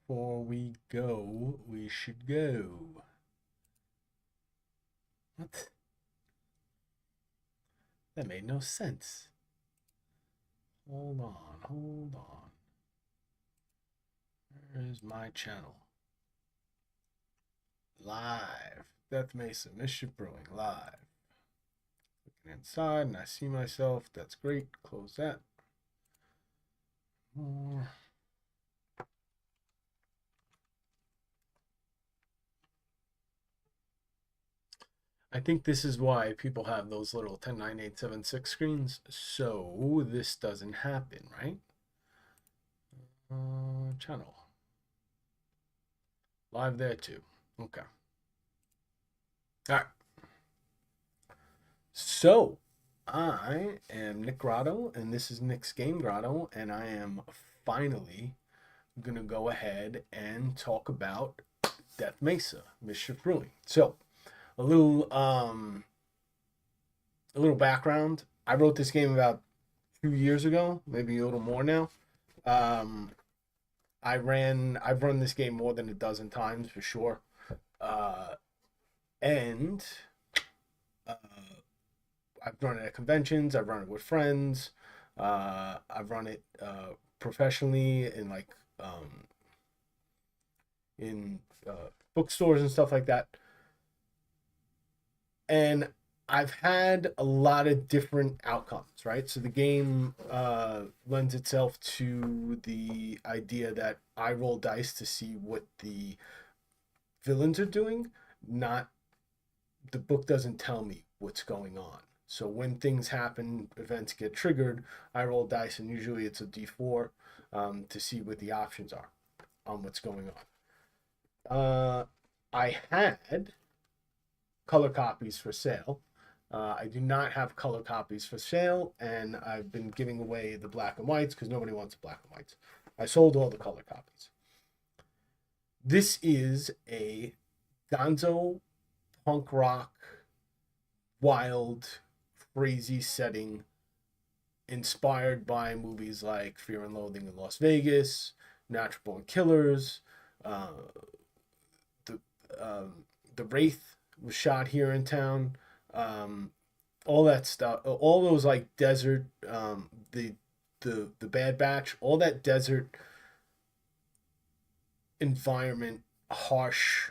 before we go, we should go. What? That made no sense. Hold on, hold on. Where is my channel? Live. Death Mesa, Mischief Brewing, live. Looking inside and I see myself. That's great. Close that. More. I think this is why people have those little 109876 screens, so this doesn't happen, right? Channel. Live there too. Okay. All right. So, I am Nick Grotto, and this is Nick's Game Grotto, and I am finally going to go ahead and talk about Death Mesa, Mischief Brewing. So, a little background. I wrote this game about 2 years ago, maybe a little more now. Um, I've run this game more than a dozen times for sure, and uh, I've run it at conventions. I've run it with friends. I've run it professionally in in bookstores and stuff like that. And I've had a lot of different outcomes, right? So the game lends itself to the idea that I roll dice to see what the villains are doing, not the book doesn't tell me what's going on. So when things happen, events get triggered, I roll dice, and usually it's a d4 to see what the options are on what's going on. I had color copies for sale. I do not have color copies for sale, and I've been giving away the black and whites because nobody wants black and whites. I sold all the color copies. This is a gonzo punk rock, wild, crazy setting inspired by movies like Fear and Loathing in Las Vegas, Natural Born Killers, uh, the the Wraith was shot here in town. All that stuff, all those like desert, the Bad Batch, all that desert environment, harsh,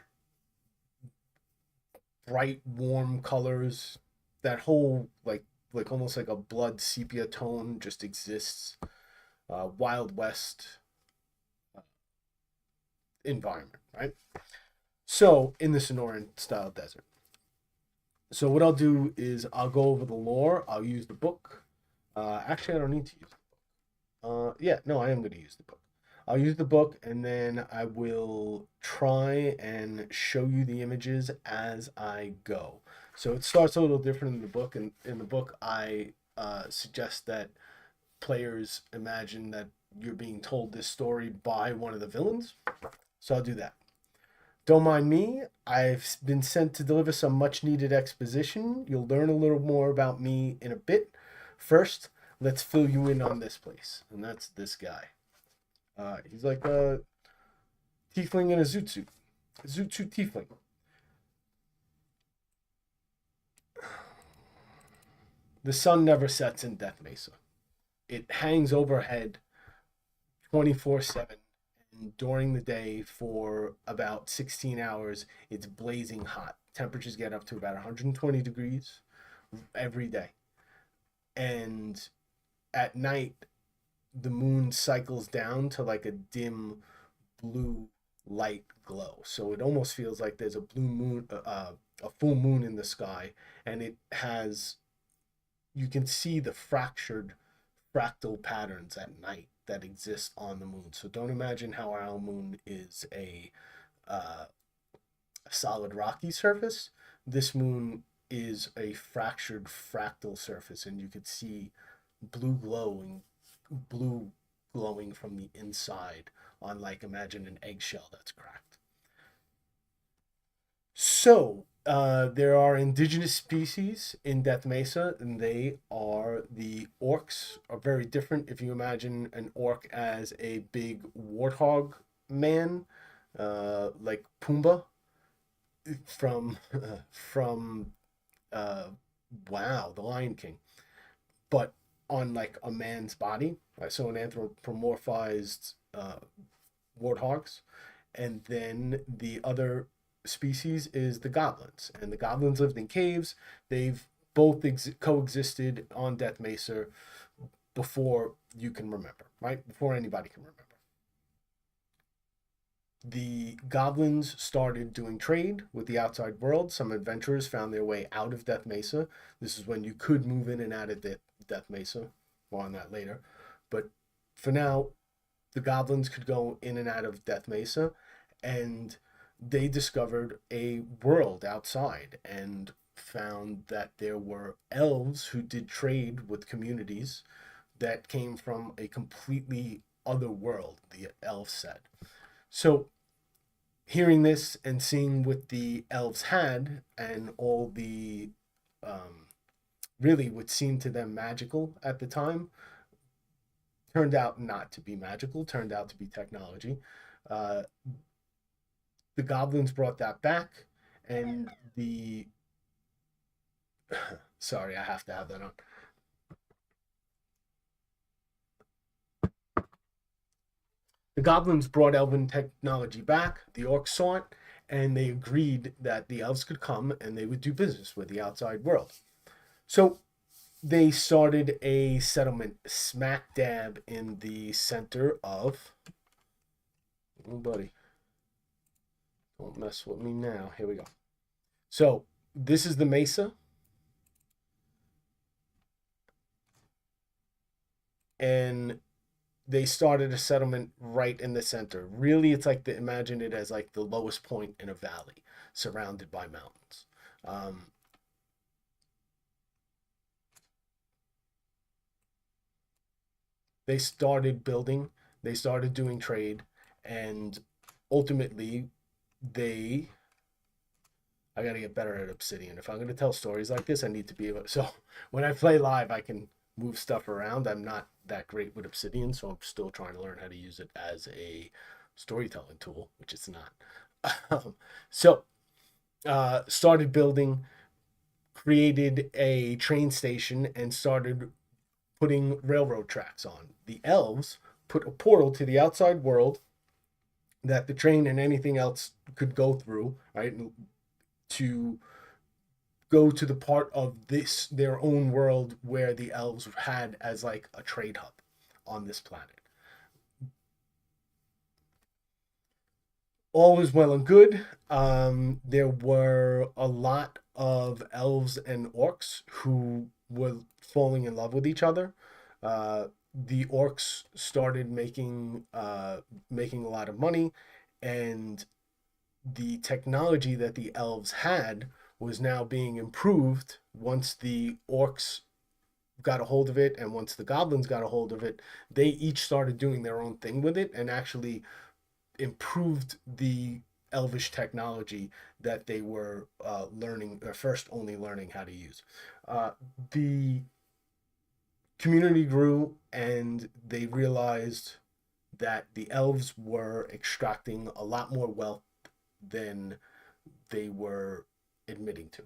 bright, warm colors. That whole like almost like a blood sepia tone just exists. Wild West environment, right? So in the Sonoran style desert. So what I'll do is I'll go over the lore. I'll use the book. Actually, I don't need to use the book. Yeah, no, I am going to use the book. I'll use the book and then I will try and show you the images as I go. So it starts a little different in the book. And in the book, I suggest that players imagine that you're being told this story by one of the villains. So I'll do that. Don't mind me. I've been sent to deliver some much needed exposition. You'll learn a little more about me in a bit. First, let's fill you in on this place. And that's this guy. He's like a tiefling in a zoot suit. A zoot suit tiefling. The sun never sets in Death Mesa. It hangs overhead 24/7. And during the day, for about 16 hours, it's blazing hot. Temperatures get up to about 120 degrees every day. And at night, the moon cycles down to like a dim blue light glow. So it almost feels like there's a blue moon, a full moon in the sky, and it has, you can see the fractal patterns at night that exist on the moon. So don't imagine how our moon is a solid rocky surface. This moon is a fractured fractal surface, and you could see blue glowing, blue glowing from the inside on, like, imagine an eggshell that's cracked. So there are indigenous species in Death Mesa, and they are the orcs. Are very different. If you imagine an orc as a big warthog man, like Pumbaa from uh, wow, The Lion King, but on like a man's body, right? So an anthropomorphized warthogs, and then the other species is the goblins, and the goblins lived in caves. They've both coexisted on Death Mesa before you can remember, right? Before anybody can remember. The goblins started doing trade with the outside world. Some adventurers found their way out of Death Mesa. This is when you could move in and out of Death Mesa. More on that later. But for now, the goblins could go in and out of Death Mesa, and they discovered a world outside and found that there were elves who did trade with communities that came from a completely other world, the elves said. So, hearing this and seeing what the elves had and all the um, really what seemed to them magical at the time turned out not to be magical, turned out to be technology. Uh, the goblins brought that back, and the sorry, I have to have that on. The goblins brought elven technology back. The orcs saw it, and they agreed that the elves could come and they would do business with the outside world. So they started a settlement smack dab in the center of. Oh, buddy. Don't mess with me now. Here we go. So this is the Mesa. And they started a settlement right in the center. Really, it's like imagine it as like the lowest point in a valley surrounded by mountains. Um, they started building, they started doing trade, and ultimately they I gotta get better at obsidian. If I'm gonna tell stories like this, I need to be able. So when I play live, I can move stuff around. I'm not that great with obsidian, so I'm still trying to learn how to use it as a storytelling tool, which it's not. So started building, created a train station, and started putting railroad tracks on. The elves put a portal to the outside world that the train and anything else could go through, right? To go to the part of this their own world where the elves had as like a trade hub on this planet. All was well and good. There were a lot of elves and orcs who were falling in love with each other. The orcs started making a lot of money, and the technology that the elves had was now being improved once the orcs got a hold of it, and once the goblins got a hold of it, they each started doing their own thing with it and actually improved the elvish technology that they were learning, or first only learning how to use. The community grew, and they realized that the elves were extracting a lot more wealth than they were admitting to.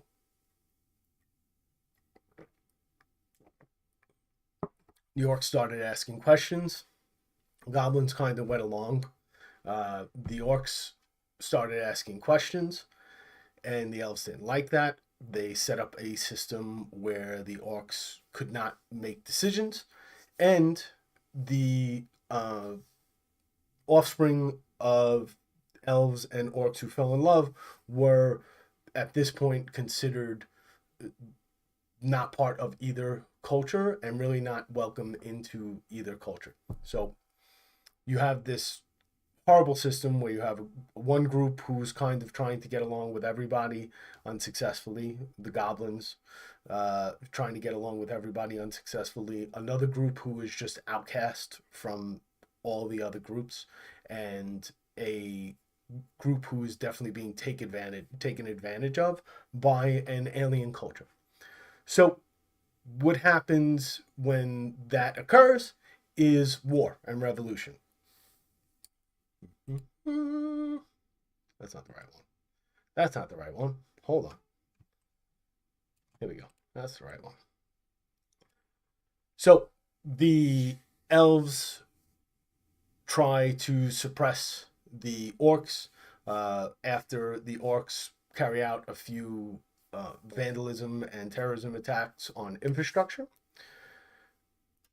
New York started asking questions. Goblins kind of went along. The orcs started asking questions, and the elves didn't like that. They set up a system where the orcs could not make decisions, and the offspring of elves and orcs who fell in love were at this point considered not part of either culture and really not welcome into either culture. So you have this horrible system where you have one group who's kind of trying to get along with everybody unsuccessfully, the goblins trying to get along with everybody unsuccessfully, another group who is just outcast from all the other groups, and a group who is definitely being taken advantage of by an alien culture. So what happens when that occurs is war and revolution. That's not the right one. That's not the right one. Hold on. Here we go. That's the right one. So the elves try to suppress the orcs after the orcs carry out a few vandalism and terrorism attacks on infrastructure.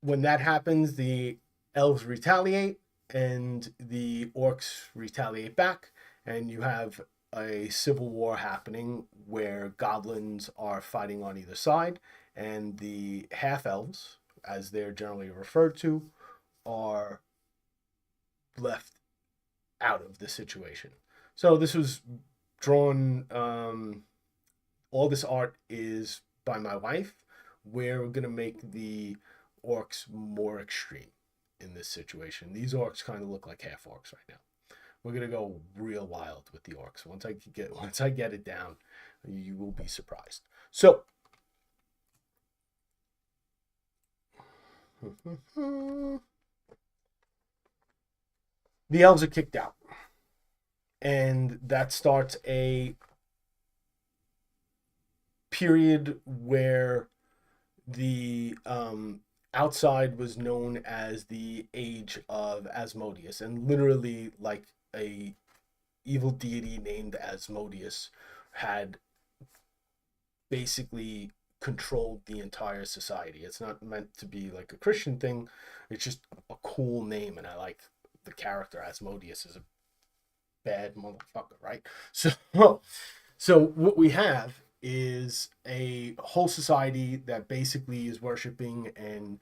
When that happens, the elves retaliate and the orcs retaliate back, and you have a civil war happening where goblins are fighting on either side, and the half elves, as they're generally referred to, are left out of the situation. So this was drawn. All this art is by my wife. We're gonna make the orcs more extreme in this situation. These orcs kind of look like half orcs right now. We're gonna go real wild with the orcs. Once I get it down, you will be surprised. So the elves are kicked out, and that starts a period where the outside was known as the age of Asmodeus, and literally like a evil deity named Asmodeus had basically controlled the entire society. It's not meant to be like a Christian thing. It's just a cool name, and I like the character. Asmodeus is a bad motherfucker, right? So so what we have is a whole society that basically is worshiping an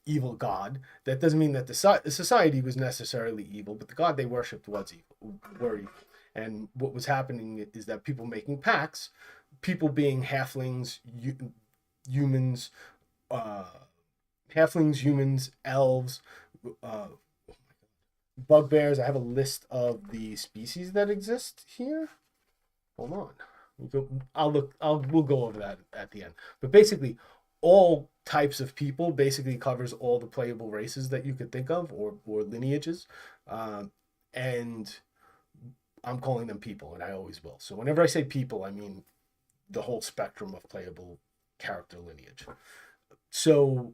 evil god. That doesn't mean that the society was necessarily evil, but the god they worshipped was evil, were evil. And what was happening is that people making pacts, people being halflings, humans, uh, humans, elves, uh, bugbears. I have a list of the species that exist here. Hold on. We'll go over that at the end. But basically, all types of people basically covers all the playable races that you could think of, or lineages, and I'm calling them people, and I always will. So whenever I say people, I mean the whole spectrum of playable character lineage. So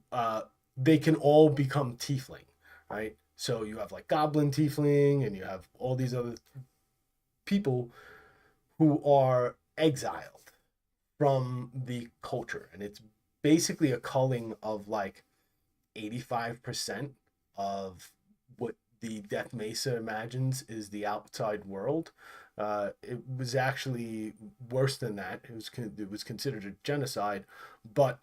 they can all become tiefling, right? So you have like goblin tiefling, and you have all these other people who are exiled from the culture, and it's basically a culling of like 85% of what the Death Mesa imagines is the outside world. It was actually worse than that. It was considered a genocide, but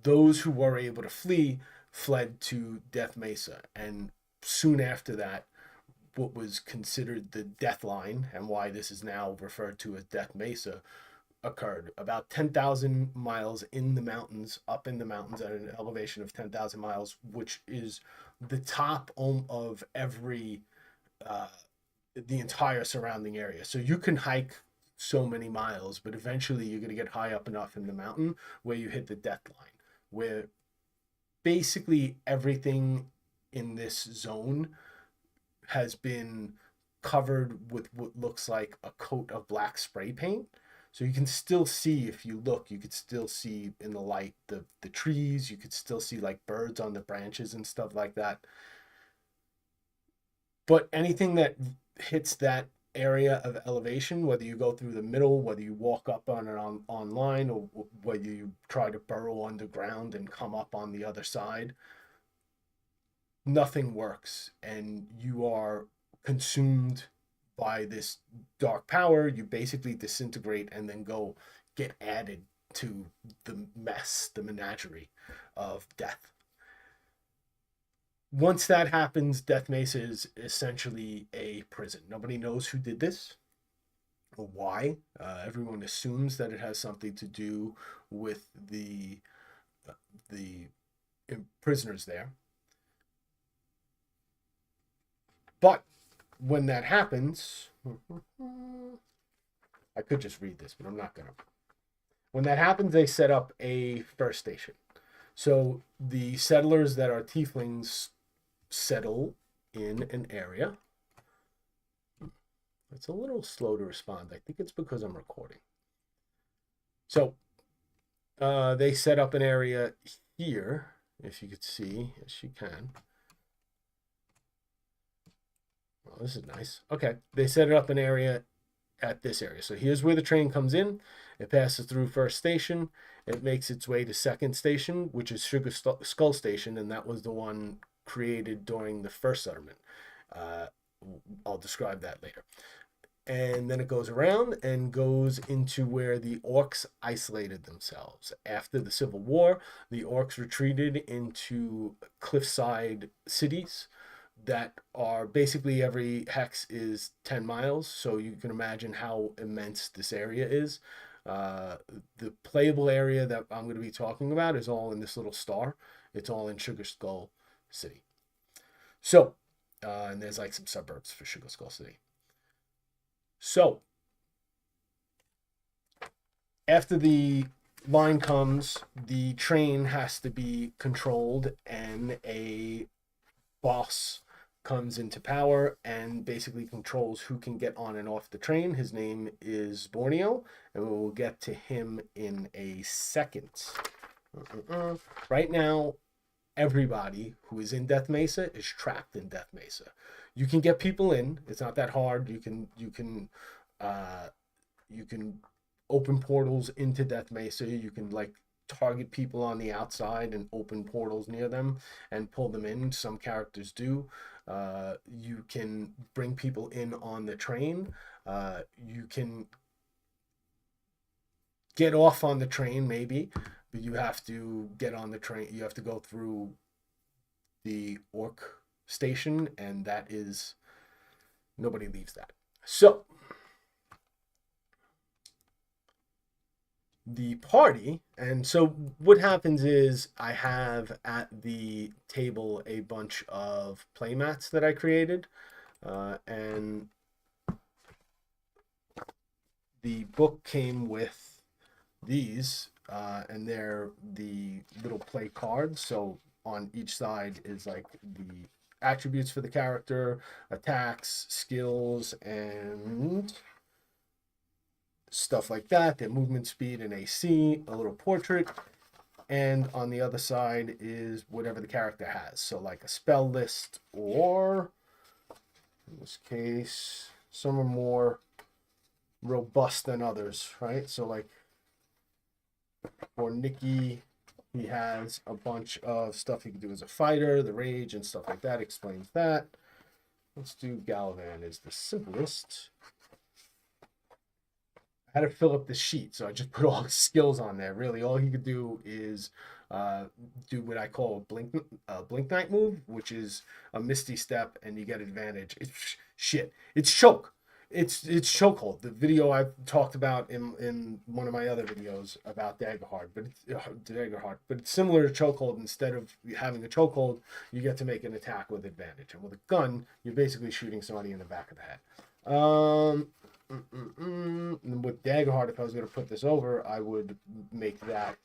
those who were able to flee fled to Death Mesa, and soon after that, what was considered the death line, and why this is now referred to as Death Mesa, occurred about 10,000 miles in the mountains, up in the mountains at an elevation of 10,000 miles, which is the top of every, uh, the entire surrounding area. So you can hike so many miles, but eventually you're going to get high up enough in the mountain where you hit the death line, where basically everything in this zone has been covered with what looks like a coat of black spray paint. So you can still see, if you look, you could still see in the light the trees. You could still see like birds on the branches and stuff like that. But anything that hits that area of elevation, whether you go through the middle, whether you walk up on it online, or whether you try to burrow underground and come up on the other side, nothing works, and you are consumed by this dark power. You basically disintegrate and then go get added to the mess, the menagerie of death. Once that happens, Death Mesa is essentially a prison. Nobody knows who did this or why. Everyone assumes that it has something to do with the prisoners there. But when that happens, I could just read this, but I'm not gonna. When that happens, they set up a first station. So the settlers that are tieflings settle in an area. It's a little slow to respond. I think it's because I'm recording. So they set up an area here, if you could see. Yes, you can. Well, this is nice. Okay, they set up an area at this area. So here's where the train comes in. It passes through first station. It makes its way to second station, which is Sugar Skull Station, and that was the one created during the first settlement. Uh, I'll describe that later. And then it goes around and goes into where the orcs isolated themselves. After the Civil War, the orcs retreated into cliffside cities that are basically every hex is 10 miles. So you can imagine how immense this area is. The playable area that I'm going to be talking about is all in this little star. It's all in Sugar Skull City. So, and there's like some suburbs for Sugar Skull City. So, after the line comes, the train has to be controlled, and a boss comes into power and basically controls who can get on and off the train. His name is Borneo, and we will get to him in a second. Right now, everybody who is in Death Mesa is trapped in Death Mesa. You can get people in. It's not that hard. You can open portals into Death Mesa. You can like target people on the outside and open portals near them and pull them in. Some characters do. You can bring people in on the train. You can get off on the train maybe, but you have to get on the train. You have to go through the orc station, and that is, nobody leaves that. So the party, and so what happens is I have at the table a bunch of playmats that I created, and the book came with these, and they're the little play cards. So on each side is like the attributes for the character, attacks, skills, and stuff like that, their movement speed and AC, a little portrait, and on the other side is whatever the character has. So like a spell list, or in this case, some are more robust than others, right? So like for Nikki, he has a bunch of stuff he can do as a fighter, the rage and stuff like that, explains that. Let's do Galvan is the simplest. I had to fill up the sheet, so I just put all his skills on there. Really, all he could do is do what I call a blink night move, which is a misty step, and you get advantage. It's shit. It's choke. It's chokehold. The video I talked about in one of my other videos about Daggerheart, but it's similar to chokehold. Instead of having a chokehold, you get to make an attack with advantage, and with a gun, you're basically shooting somebody in the back of the head. With Daggerheart, if I was going to put this over, I would make that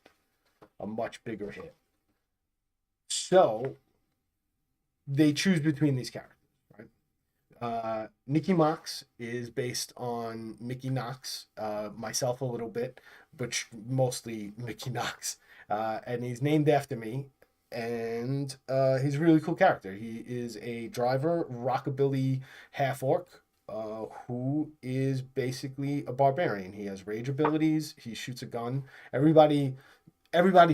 a much bigger hit. So they choose between these characters, right? Nicky Mox is based on Mickey Knox, myself a little bit, but mostly Mickey Knox. And he's named after me. And he's a really cool character. He is a driver, rockabilly half-orc, who is basically a barbarian. He has rage abilities. He shoots a gun. Everybody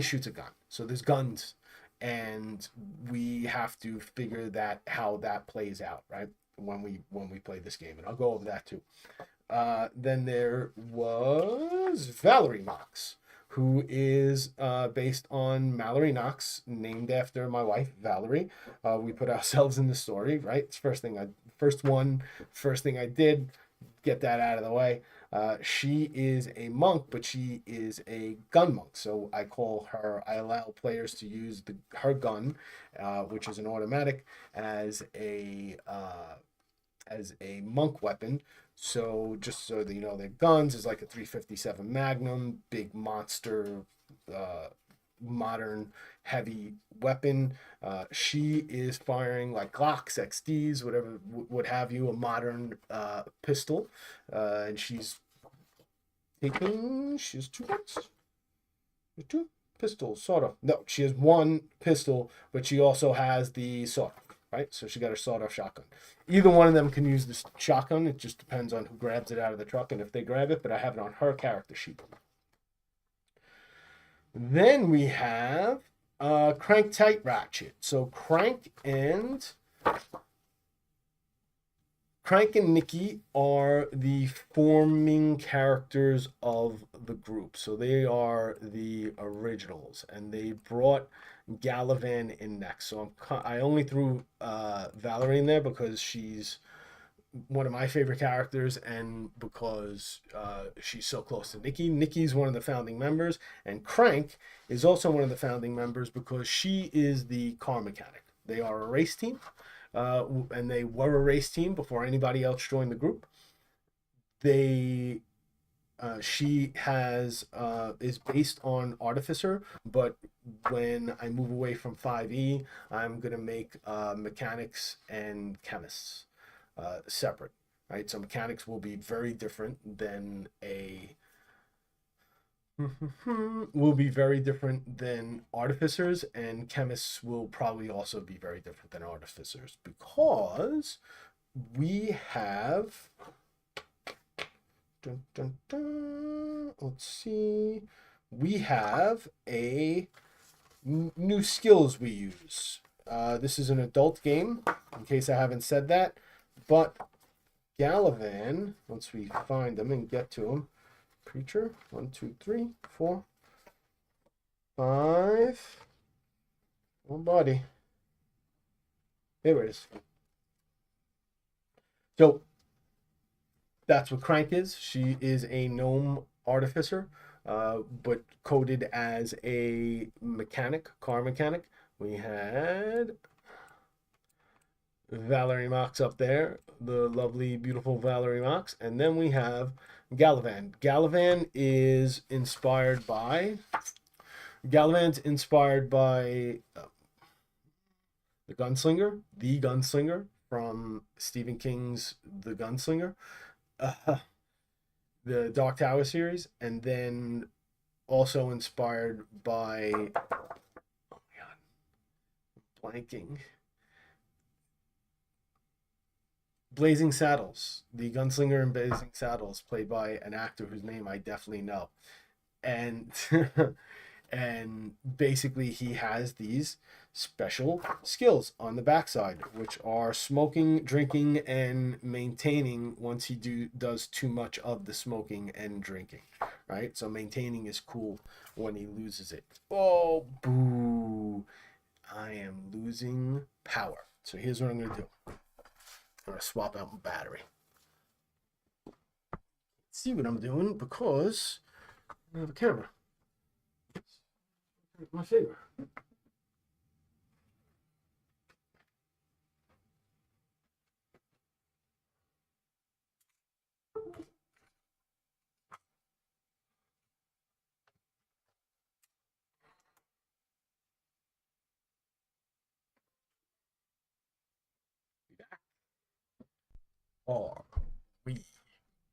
shoots a gun. So there's guns, and we have to figure that how that plays out, right? When we play this game, and I'll go over that too. Then there was Valerie Knox, who is based on Mallory Knox, named after my wife Valerie. We put ourselves in the story, right? It's first thing I did, get that out of the way. She is a monk, but she is a gun monk. So I allow players to use her gun, which is an automatic, as a monk weapon. So just so that you know, their guns is like a 357 Magnum, big monster modern heavy weapon. She is firing like Glocks, XDs, whatever, what have you, a modern pistol. And she's taking, she has two guns? Two pistols, sort of. No, she has one pistol, but she also has the sawed off, right? So she got her sawed off shotgun. Either one of them can use this shotgun. It just depends on who grabs it out of the truck and if they grab it, but I have it on her character sheet. Then we have Crank Tight Ratchet. So Crank and Nikki are the forming characters of the group. So they are the originals, and they brought Galavan in next. So I only threw Valerie in there because she's one of my favorite characters, and because she's so close to Nikki. Nikki's one of the founding members, and Crank is also one of the founding members because she is the car mechanic. They are a race team, and they were a race team before anybody else joined the group. She is based on Artificer, but when I move away from 5e, I'm gonna make mechanics and chemists separate, right? So mechanics will be very different than artificers, and chemists will probably also be very different than artificers because we have let's see, we have a new skills we use. This is an adult game, in case I haven't said that, but Galavan, once we find them and get to them, Preacher, 1, 2, 3, 4, 5, oh buddy, there it is. So that's what Crank is. She is a gnome artificer, but coded as a car mechanic. We had Valerie Mox up there, the lovely, beautiful Valerie Mox. And then we have Galavan. Galavan's inspired by the Gunslinger from Stephen King's The Gunslinger, the Dark Tower series, and then also inspired by, oh my god, blanking, Blazing Saddles, the Gunslinger in Blazing Saddles, played by an actor whose name I definitely know. And and basically he has these special skills on the backside, which are smoking, drinking, and maintaining once he does too much of the smoking and drinking, right? So maintaining is cool when he loses it. Oh, boo. I am losing power. So here's what I'm going to do. I'm going to swap out my battery. See what I'm doing because I have a camera. My finger. Are we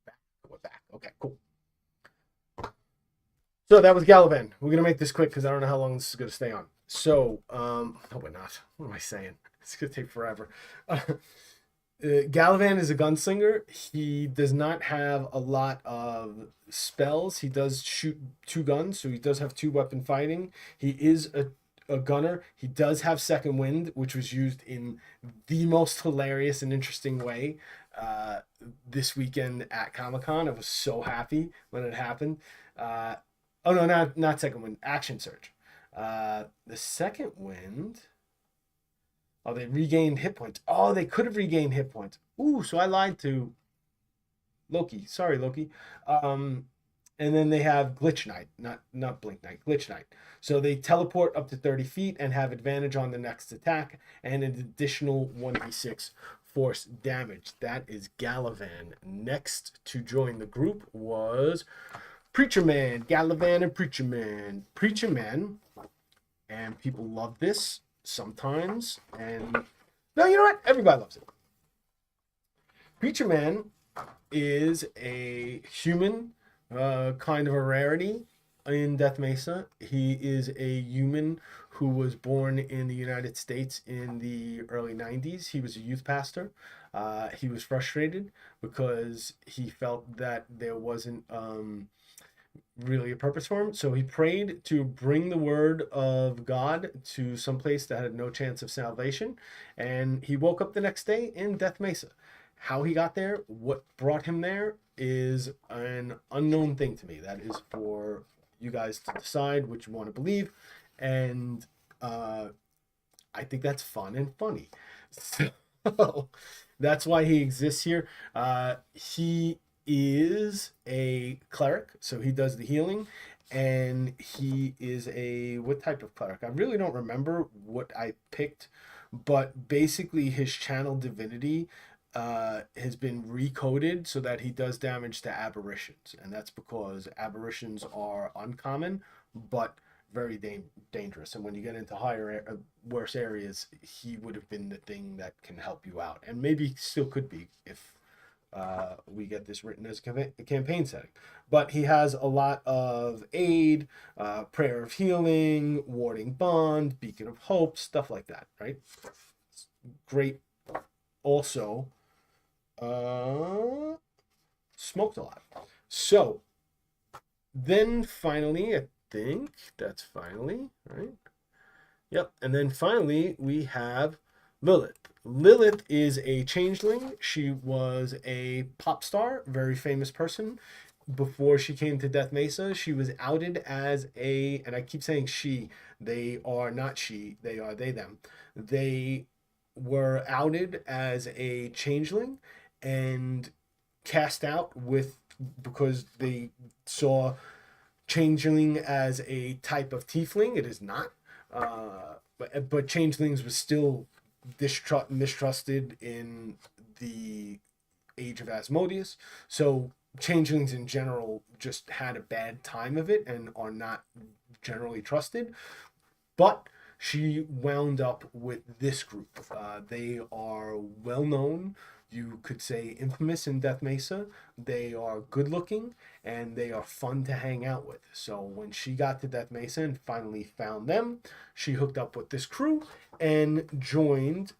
back? We're back. Okay, cool. So that was Galavan. We're gonna make this quick because I don't know how long this is gonna stay on. So, no, we're not. What am I saying? It's gonna take forever. Galavan is a gunslinger. He does not have a lot of spells. He does shoot two guns, so he does have two weapon fighting. He is a gunner. He does have second wind, which was used in the most hilarious and interesting way this weekend at Comic-Con. I was so happy when it happened. Oh no, not second wind, action surge. The second wind. Oh, they regained hit points. Oh, they could have regained hit points. Ooh, so I lied to Loki. Sorry, Loki. And then they have Glitch Knight, not Blink Knight, Glitch Knight. So they teleport up to 30 feet and have advantage on the next attack and an additional 1d6 force damage. That is Galavan. Next to join the group was Preacher Man, Galavan and Preacher Man. Preacher Man and people love this sometimes. And no, you know what? Everybody loves it. Preacher Man is a human, kind of a rarity in Death Mesa. He is a human who was born in the United States in the early 90s. He was a youth pastor. He was frustrated because he felt that there wasn't really a purpose for him. So he prayed to bring the word of God to some place that had no chance of salvation. And he woke up the next day in Death Mesa. How he got there, what brought him there, is an unknown thing to me. That is for you guys to decide what you want to believe. And I think that's fun and funny. So that's why he exists here. He is a cleric, so he does the healing, and he is a what type of cleric? I really don't remember what I picked, but basically his channel divinity has been recoded so that he does damage to aberrations, and that's because aberrations are uncommon, but very dangerous. And when you get into worse areas, he would have been the thing that can help you out, and maybe still could be if we get this written as a campaign setting. But he has a lot of aid, prayer of healing, warding bond, beacon of hope, stuff like that, right? It's great. Also, smoked a lot. So then finally, I think that's finally, right? Yep. And then finally, we have Lilith. Lilith is a changeling. She was a pop star, very famous person. Before she came to Death Mesa, she was outed as and I keep saying she, they are not she, they are they, them. They were outed as a changeling and cast out because they saw changeling as a type of tiefling. It is not. But changelings was still mistrusted in the age of Asmodeus. So changelings in general just had a bad time of it and are not generally trusted. But she wound up with this group. They are well known. You could say infamous in Death Mesa. They are good looking and they are fun to hang out with. So when she got to Death Mesa and finally found them, she hooked up with this crew and joined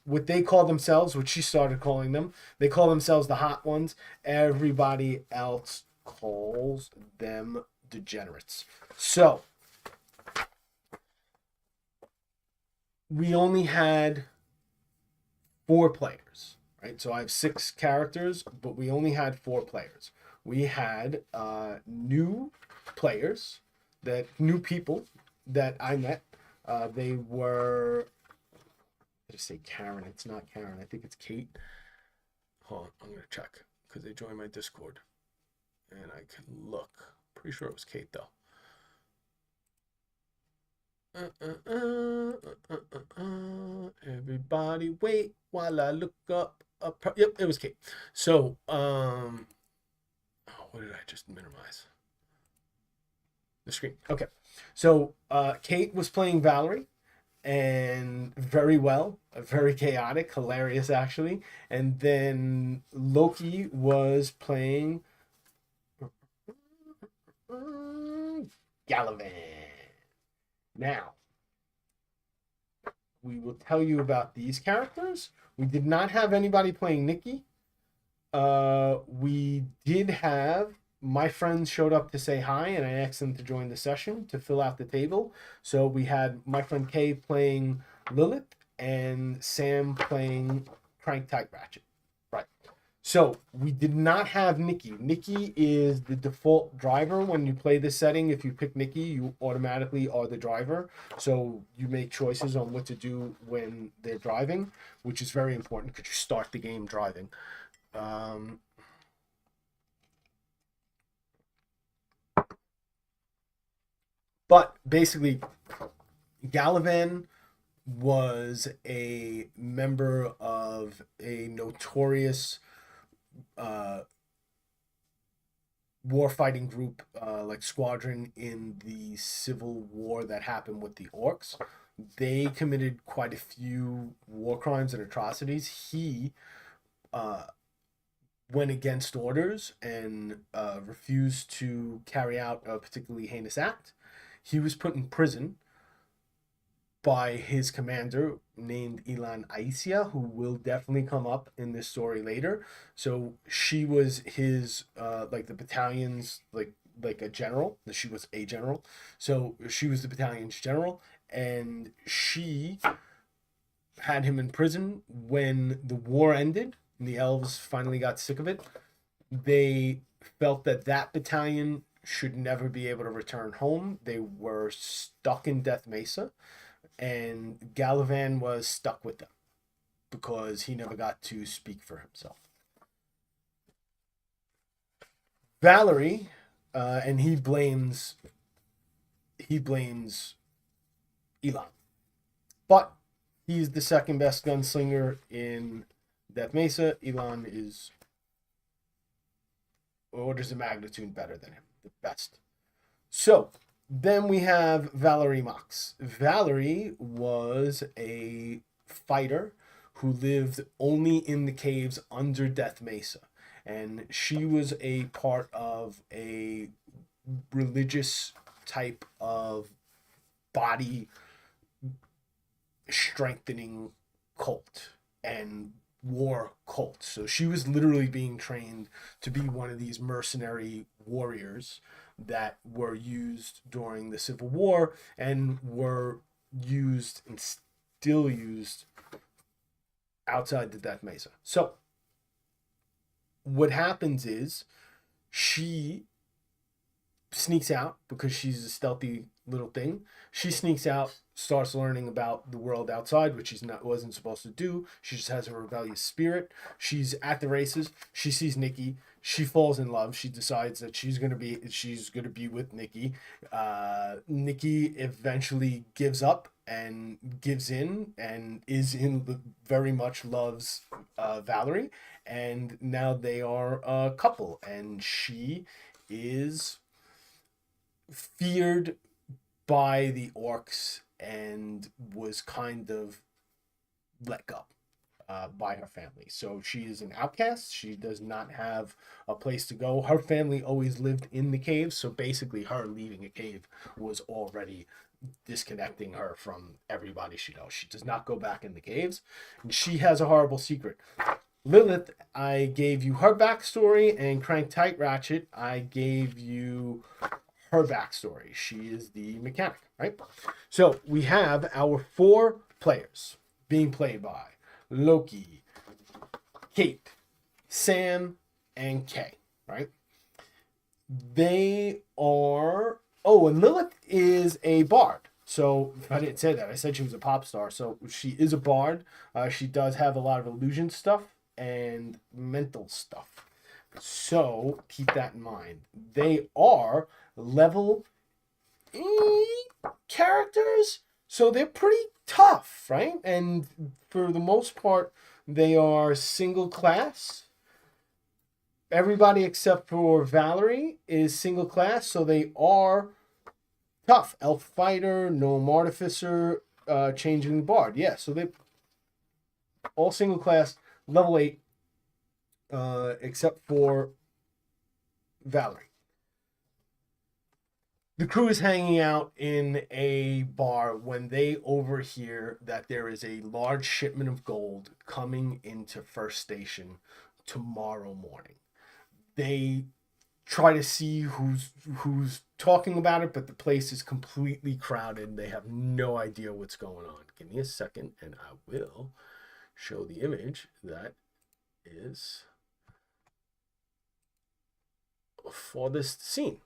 what they call themselves, what she started calling them. They call themselves the Hot Ones. Everybody else calls them degenerates. So we only had 4 players, right? So I have 6 characters, but we only had 4 players. We had new people that I met. They were, I just say Karen. It's not Karen. I think it's Kate. Hold on, I'm gonna check because they joined my Discord, and I can look. Pretty sure it was Kate though. Everybody wait while I look up. Yep, it was Kate. So, what did I just minimize? The screen. Okay. So, Kate was playing Valerie and very well, very chaotic, hilarious actually. And then Loki was playing Galavan. Now, we will tell you about these characters. We did not have anybody playing Nikki. We did have my friends showed up to say hi, and I asked them to join the session to fill out the table. So we had my friend Kay playing Lilith and Sam playing Crank Tight Ratchet. Right. So we did not have Nikki. Nikki is the default driver when you play this setting. If you pick Nikki, you automatically are the driver. So you make choices on what to do when they're driving, which is very important because you start the game driving. But basically, Galavan was a member of a notorious warfighting group, like squadron in the civil war that happened with the orcs. They committed quite a few war crimes and atrocities. He uh, went against orders and refused to carry out a particularly heinous act. He was put in prison by his commander named Elan Aisia, who will definitely come up in this story later. So she was his like the battalion's like a general. She was a general. So she was the battalion's general, and she had him in prison when the war ended and the elves finally got sick of it. They felt that that battalion should never be able to return home. They were stuck in Death Mesa, and Galavan was stuck with them because he never got to speak for himself. Valerie, and he blames Elon, but he's the second best gunslinger in Death Mesa. Elon is orders of magnitude better than him, the best. So then we have Valerie Mox. Valerie was a fighter who lived only in the caves under Death Mesa. And she was a part of a religious type of body strengthening cult and war cult. So she was literally being trained to be one of these mercenary warriors that were used during the Civil War and were used and still used outside the Death Mesa. So what happens is she sneaks out because she's a stealthy little thing. She sneaks out, starts learning about the world outside, which wasn't supposed to do. She just has a rebellious spirit. She's at the races. She sees Nikki. She falls in love. She decides that she's gonna be with Nikki. Nikki eventually gives up and gives in and very much loves Valerie, and now they are a couple, and she is feared by the orcs and was kind of let go by her family. So she is an outcast. She does not have a place to go. Her family always lived in the caves. So basically, her leaving a cave was already disconnecting her from everybody she knows. She does not go back in the caves. And she has a horrible secret. Lilith, I gave you her backstory, and Crank Tight Ratchet, I gave you her backstory. She is the mechanic, right? So we have our 4 players being played by Loki, Kate, Sam, and Kay, right? They are. Oh, and Lilith is a bard. So I didn't say that. I said she was a pop star. So she is a bard. She does have a lot of illusion stuff and mental stuff. So keep that in mind. They are level 8 characters, so they're pretty tough, right? And for the most part, they are single class. Everybody except for Valerie is single class, so they are tough. Elf fighter, gnome artificer, changeling bard. Yeah, so they all single class, level 8, except for Valerie. The crew is hanging out in a bar when they overhear that there is a large shipment of gold coming into First Station tomorrow morning. They try to see who's talking about it, but the place is completely crowded. They have no idea what's going on. Give me a second and I will show the image that is for this scene.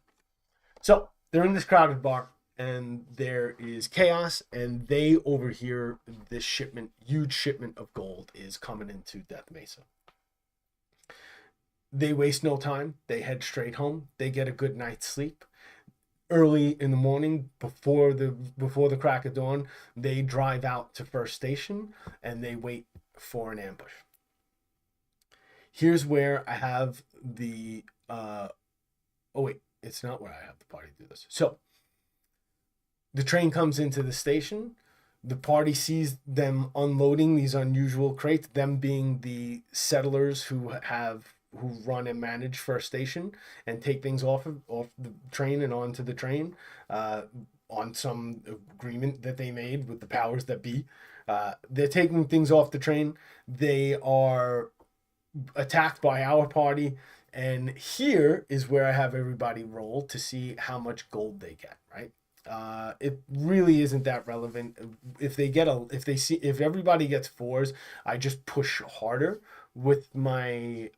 So they're in this crowded bar and there is chaos, and they overhear this huge shipment of gold is coming into Death Mesa. They waste no time. They head straight home. They get a good night's sleep. Early in the morning, before the crack of dawn, they drive out to First Station and they wait for an ambush. Here's where I have the Oh wait, it's not where I have the party do this. So the train comes into the station. The party sees them unloading these unusual crates, them being the settlers who run and manage First Station and take things off the train and onto the train, uh, on some agreement that they made with the powers that be. They're taking things off the train. They are attacked by our party. And here is where I have everybody roll to see how much gold they get, right? It really isn't that relevant. If everybody gets fours, I just push harder with my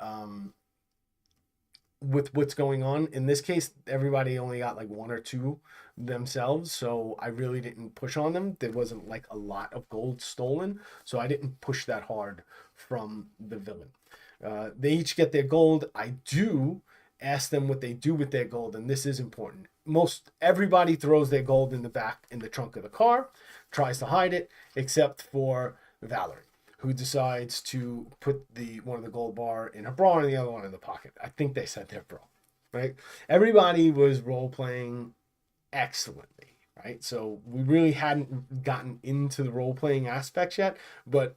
with what's going on. In this case, everybody only got like one or two themselves, so I really didn't push on them. There wasn't like a lot of gold stolen, so I didn't push that hard from the villain. They each get their gold. I do ask them what they do with their gold, and this is important. Most everybody throws their gold in the back in the trunk of the car, tries to hide it, except for Valerie, who decides to put the one of the gold bar in her bra and the other one in the pocket. I think they said their bra, right? Everybody was role playing excellently, right? So we really hadn't gotten into the role playing aspects yet, but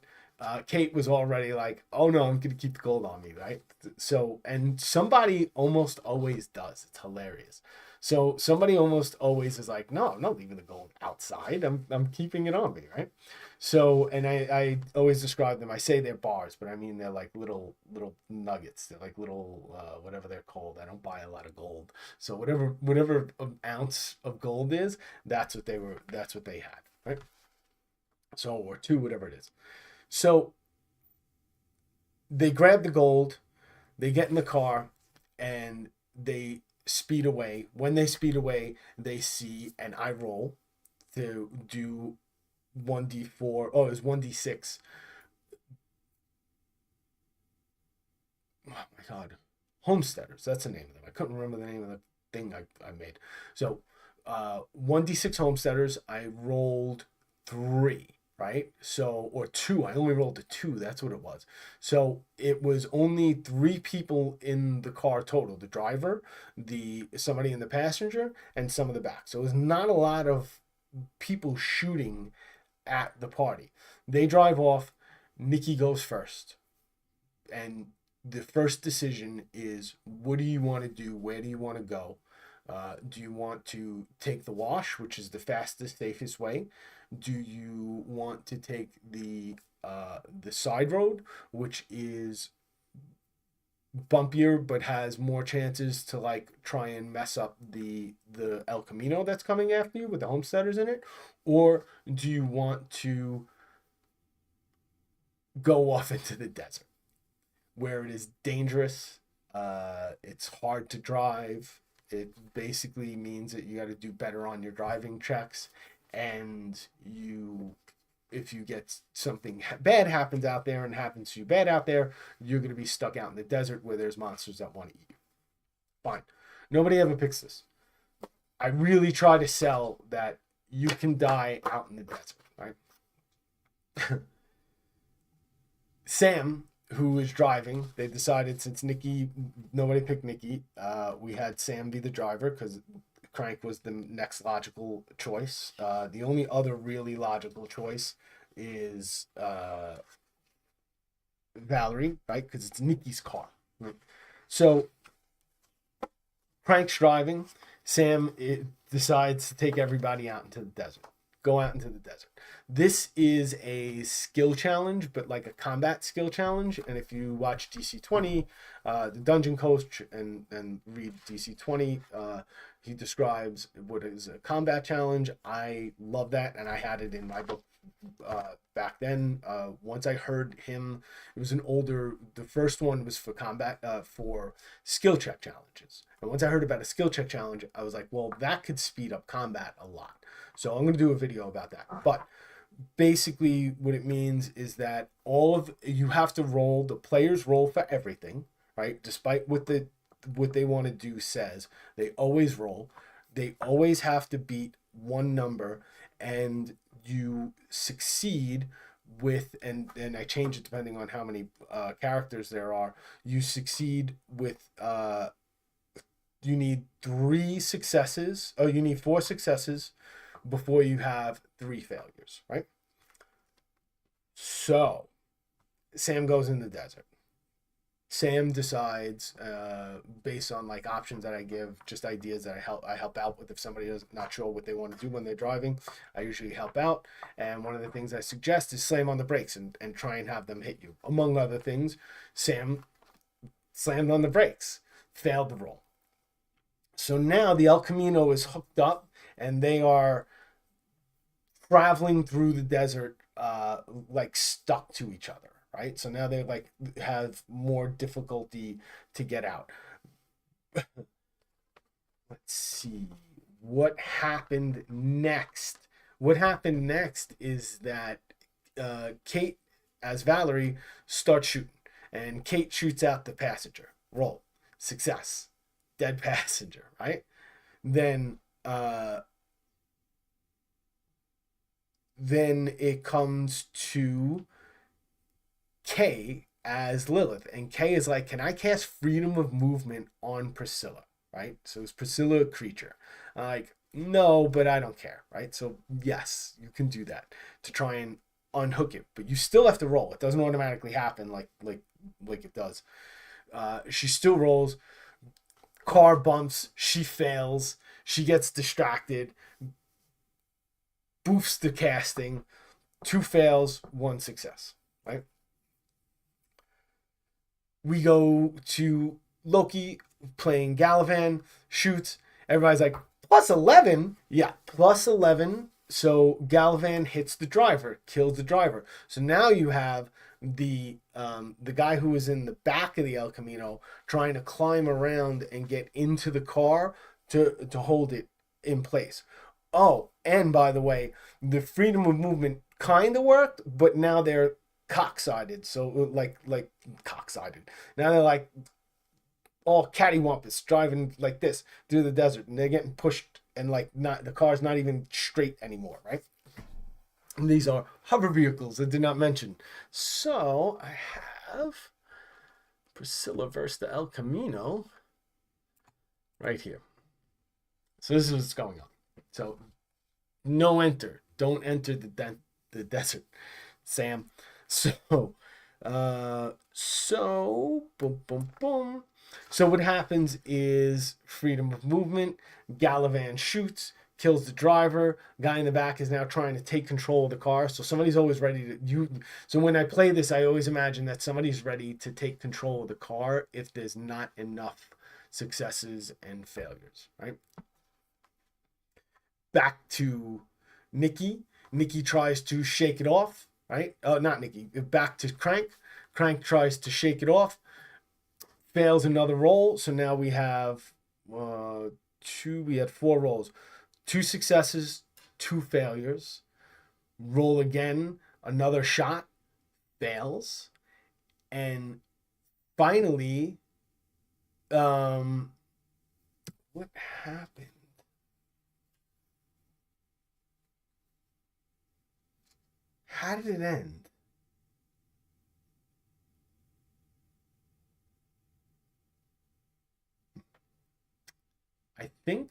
Kate was already like, "Oh no, I'm gonna keep the gold on me," right? So, and somebody almost always does. It's hilarious. So somebody almost always is like, "No, I'm not leaving the gold outside. I'm keeping it on me," right? So, and I always describe them. I say they're bars, but I mean they're like little nuggets. They're like little whatever they're called. I don't buy a lot of gold, so whatever ounce of gold is, that's what they were. That's what they had, right? So, or two, whatever it is. So they grab the gold, they get in the car, and they speed away. When they speed away, they see, and I roll to do 1d4. Oh, it was 1d6. Oh my God. Homesteaders. That's the name of them. I couldn't remember the name of the thing I made. So 1d6 homesteaders. I rolled 3. Right? So, or 2. I only rolled a 2. That's what it was. So it was only 3 people in the car total: the driver, somebody in the passenger, and some of the back. So it was not a lot of people shooting at the party. They drive off. Nikki goes first, and the first decision is, what do you want to do? Where do you want to go? Do you want to take the wash, which is the fastest, safest way? Do you want to take the side road, which is bumpier but has more chances to like try and mess up the El Camino that's coming after you with the homesteaders in it? Or do you want to go off into the desert where it is dangerous? It's hard to drive. It basically means that you got to do better on your driving checks, and if you get something bad happens out there and happens to you bad out there, you're going to be stuck out in the desert where there's monsters that want to eat you. Fine. Nobody ever picks this. I really try to sell that you can die out in the desert, right? Sam, who is driving, they decided, since nobody picked Nikki, we had Sam be the driver because Crank was the next logical choice. The only other really logical choice is Valerie, right? Because it's Nikki's car. Right? So Crank's driving. Sam decides to take everybody out into the desert. Go out into the desert. This is a skill challenge, but like a combat skill challenge. And if you watch DC-20, the dungeon coach, and read DC-20, he describes what is a combat challenge. I love that, and I had it in my book back then. Once I heard him, it was the first one was for combat, for skill check challenges. And once I heard about a skill check challenge, I was like, well, that could speed up combat a lot. So I'm going to do a video about that. But basically what it means is that you have to roll, the players roll for everything, right? Despite what they want to do says, they always roll. They always have to beat one number, and you succeed with, and I change it depending on how many characters there are. You succeed with three successes. Oh, you need four successes before you have three failures, right? So Sam goes in the desert. Sam decides, based on like options that I give, just ideas that I help out with. If somebody is not sure what they want to do when they're driving, I usually help out. And one of the things I suggest is slam on the brakes and try and have them hit you. Among other things, Sam slammed on the brakes, failed the roll. So now the El Camino is hooked up, and they are traveling through the desert, like stuck to each other. Right, so now they like have more difficulty to get out. Let's see what happened next. What happened next is that Kate, as Valerie, starts shooting, and Kate shoots out the passenger. Roll, success, dead passenger. Right, then it comes to Kay as Lilith, and Kay is like, can I cast freedom of movement on Priscilla? Right, so is Priscilla a creature? Like, no, but I don't care. Right, so yes, you can do that to try and unhook it, but you still have to roll. It doesn't automatically happen like it does. She still rolls. Car bumps. She fails. She gets distracted. Boofs the casting. 2 fails, 1 success. Right. We go to Loki playing Galavan, shoots. Everybody's like, plus 11? Yeah, plus 11. So Galavan hits the driver, kills the driver. So now you have the guy who was in the back of the El Camino trying to climb around and get into the car to hold it in place. Oh, and by the way, the freedom of movement kind of worked, but now they're cocksided. So like cocksided. Now they're like all cattywampus driving like this through the desert, and they're getting pushed, and like not the car's not even straight anymore, right? And these are hover vehicles I did not mention. So I have Priscilla versus the El Camino right here. So this is what's going on. So no enter. Don't enter the desert, Sam. So boom, boom, boom. So what happens is freedom of movement. Galavan shoots, kills the driver. Guy in the back is now trying to take control of the car. So somebody's always ready to So when I play this, I always imagine that somebody's ready to take control of the car if there's not enough successes and failures, right? Back to Nikki. Nikki tries to shake it off, right? Oh, not Nikki. Back to Crank. Crank tries to shake it off. Fails another roll. So now we have we had 4 rolls. 2 successes, 2 failures. Roll again. Another shot. Fails. And finally, what happened? How did it end? I think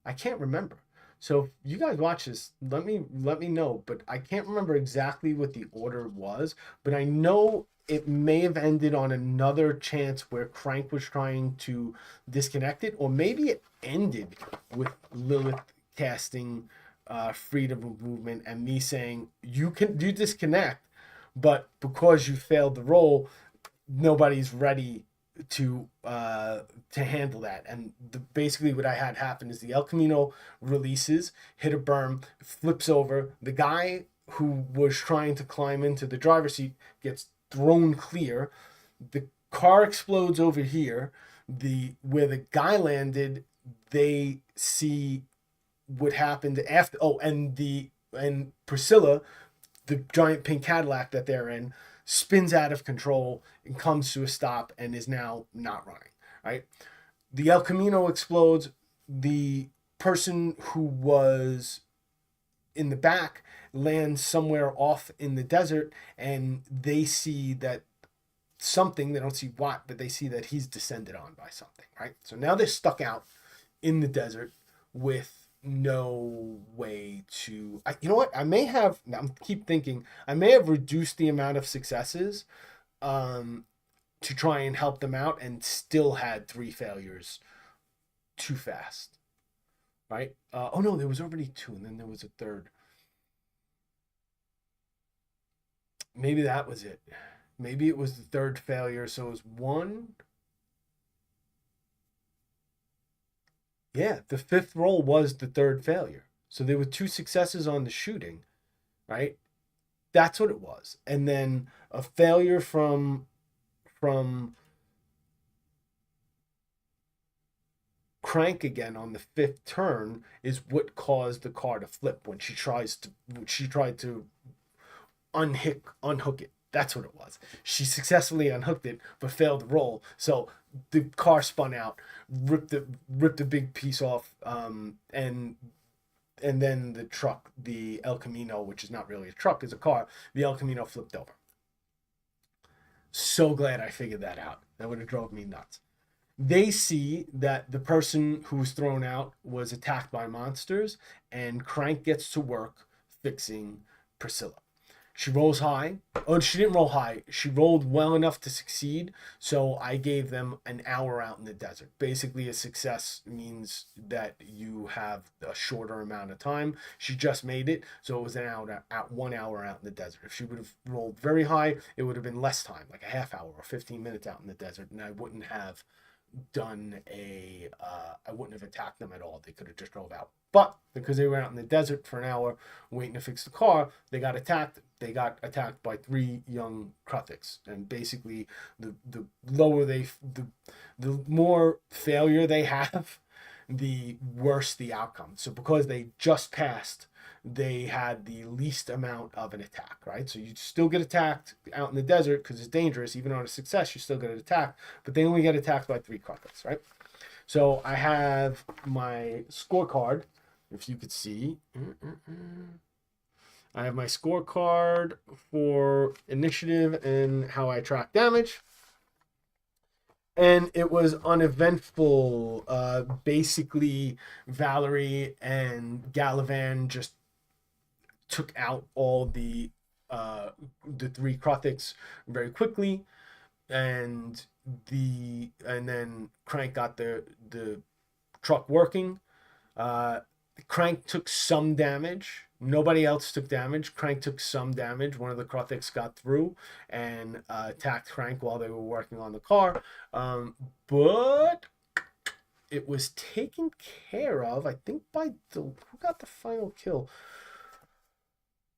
I can't remember. So if you guys watch this, let me know. But I can't remember exactly what the order was. But I know it may have ended on another chance where Crank was trying to disconnect it, or maybe it ended with Lilith casting freedom of movement and me saying you disconnect, but because you failed the roll, nobody's ready to handle that. And basically what I had happen is the El Camino releases, hit a berm, flips over. The guy who was trying to climb into the driver's seat gets thrown clear. The car explodes over here. Where the guy landed, they see what happened after. Oh, and Priscilla, the giant pink Cadillac that they're in, spins out of control and comes to a stop and is now not running, right? The El Camino explodes. The person who was in the back lands somewhere off in the desert, and they see that something. They don't see what, but they see that he's descended on by something, right? So now they're stuck out in the desert with no way to. You know what? I may have. I keep thinking I may have reduced the amount of successes to try and help them out, and still had 3 failures too fast, right? Oh no, there was already 2, and then there was a third. Maybe that was it. Maybe it was the third failure. So it was 1. Yeah, the 5th roll was the third failure. So there were 2 successes on the shooting, right? That's what it was. And then a failure from Crank again on the 5th turn is what caused the car to flip when she tried to unhook it. That's what it was. She successfully unhooked it, but failed to roll. So the car spun out, ripped a big piece off, and then the truck, the El Camino, which is not really a truck, is a car. The El Camino flipped over. So glad I figured that out. That would have drove me nuts. They see that the person who was thrown out was attacked by monsters, and Crank gets to work fixing Priscilla. She rolls high. Oh, she didn't roll high. She rolled well enough to succeed. So I gave them an hour out in the desert. Basically, a success means that you have a shorter amount of time. She just made it. So it was an hour at 1 hour out in the desert. If she would have rolled very high, it would have been less time, like a half hour or 15 minutes out in the desert. And I wouldn't have I wouldn't have attacked them at all. They could have just drove out. But because they were out in the desert for an hour waiting to fix the car, they got attacked. They got attacked by 3 young Kruthiks. And basically the lower the more failure they have, the worse the outcome. So because they just passed, they had the least amount of an attack, right? So you still get attacked out in the desert because it's dangerous. Even on a success, you still get attacked, but they only get attacked by 3 Kruthiks, right? So I have my scorecard, if you could see. I have my scorecard for initiative and how I track damage. And it was uneventful. Basically, Valerie and Galavan just took out all the 3 Kruthiks very quickly, and then Crank got the truck working. Crank took some damage. Nobody else took damage. Crank took some damage. One of the Kruthiks got through and attacked Crank while they were working on the car. But it was taken care of, I think, by who got the final kill?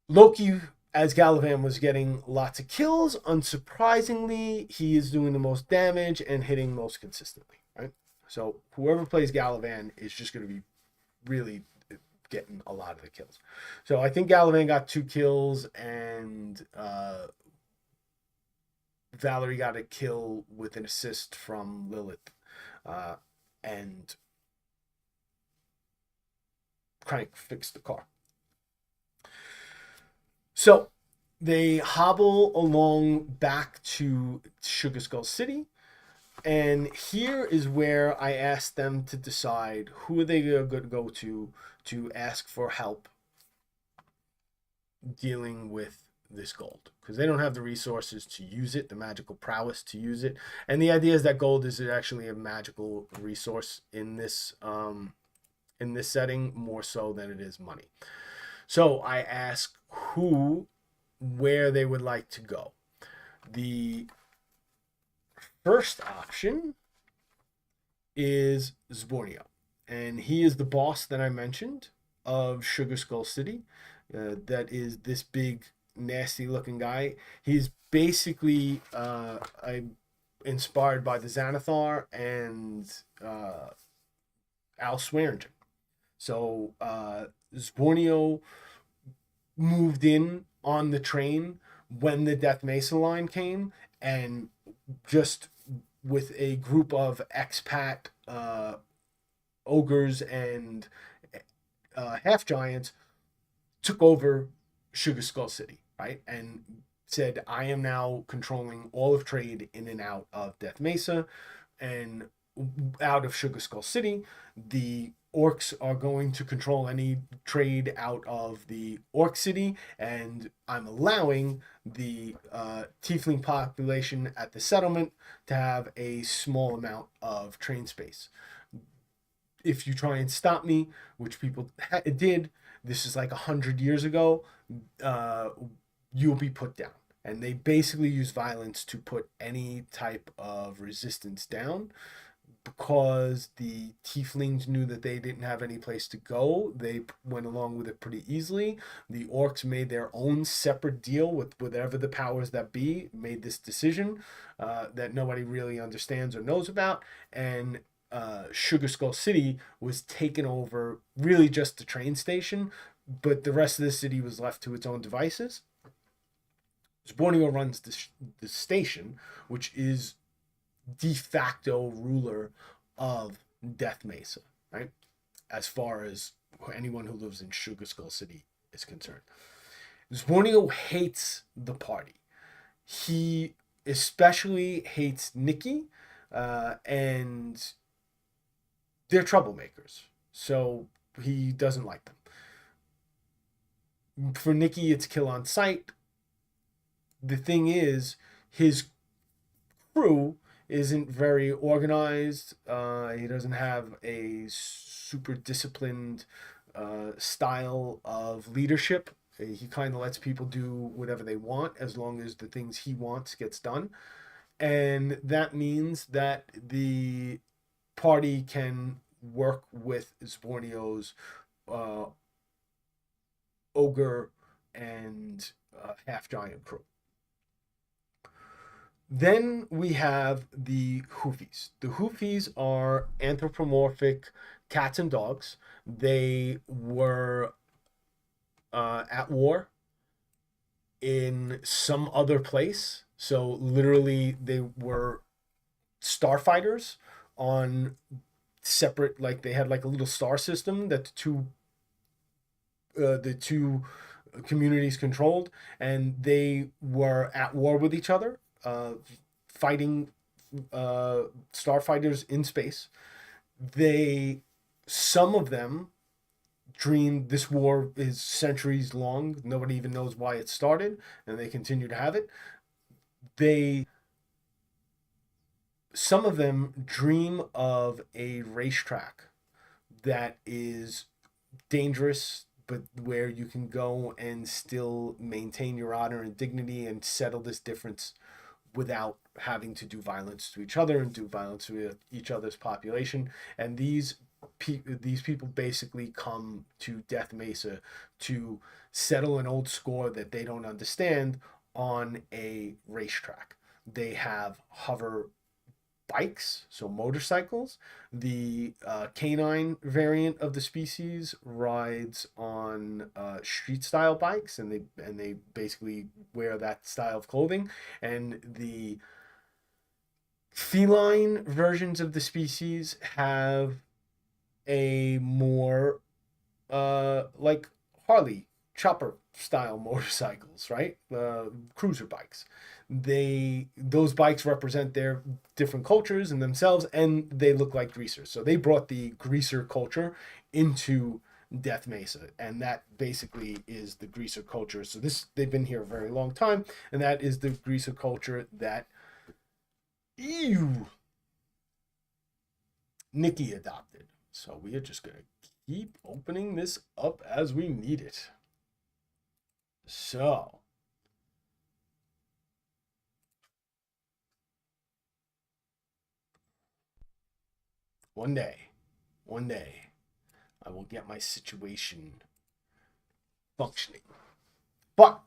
Loki, as Galavan, was getting lots of kills. Unsurprisingly, he is doing the most damage and hitting most consistently, right? So whoever plays Galavan is just going to be really getting a lot of the kills. So I think Galavan got 2 kills, and Valerie got a kill with an assist from Lilith. And Crank fixed the car. So they hobble along back to Sugar Skull City. And here is where I asked them to decide who are they going to go to ask for help dealing with this gold. Because they don't have the resources to use it, the magical prowess to use it. And the idea is that gold is actually a magical resource in this setting, more so than it is money. So I asked where they would like to go. The first option is Zbornio, and he is the boss that I mentioned of Sugar Skull City. That is this big, nasty-looking guy. He's basically inspired by the Xanathar and Al Swearingen. So Zbornio moved in on the train when the Death Mesa line came, and just with a group of expat ogres and half giants took over Sugar Skull City, right? And said, I am now controlling all of trade in and out of Death Mesa and out of Sugar Skull City. The orcs are going to control any trade out of the orc city, and I'm allowing the tiefling population at the settlement to have a small amount of train space. If you try and stop me, which people did, this is like 100 years ago, uh, you'll be put down. And they basically use violence to put any type of resistance down. Because the tieflings knew that they didn't have any place to go, they went along with it pretty easily. The orcs made their own separate deal with whatever the powers that be made this decision that nobody really understands or knows about. And Sugar Skull City was taken over, really just the train station, but the rest of the city was left to its own devices. Borneo runs the station, which is de facto ruler of Death Mesa, right? As far as anyone who lives in Sugar Skull City is concerned. Borneo hates the party. He especially hates Nikki, and they're troublemakers. So he doesn't like them. For Nikki, it's kill on sight. The thing is, his crew isn't very organized. He doesn't have a super disciplined style of leadership. He kind of lets people do whatever they want as long as the things he wants gets done. And that means that the party can work with Zborneo's uh, ogre and half giant crew. Then we have the Hoofies. The Hoofies are anthropomorphic cats and dogs. They were at war in some other place. So literally, they were starfighters on separate. Like they had like a little star system that the two communities controlled, and they were at war with each other, fighting starfighters in space. Some of them dreamed this war is centuries long. Nobody even knows why it started, and they continue to have it. Some of them dream of a racetrack that is dangerous, but where you can go and still maintain your honor and dignity and settle this difference without having to do violence to each other and do violence to each other's population. And these people basically come to Death Mesa to settle an old score that they don't understand on a racetrack. They have hover bikes, so motorcycles. The canine variant of the species rides on street style bikes, and they basically wear that style of clothing. And the feline versions of the species have a more like Harley chopper style motorcycles, right? Cruiser bikes. Those bikes represent their different cultures and themselves, and they look like greasers. So they brought the greaser culture into Death Mesa, and that basically is the greaser culture. So they've been here a very long time, and that is the greaser culture that Nikki adopted. So we are just gonna keep opening this up as we need it. So one day, I will get my situation functioning. But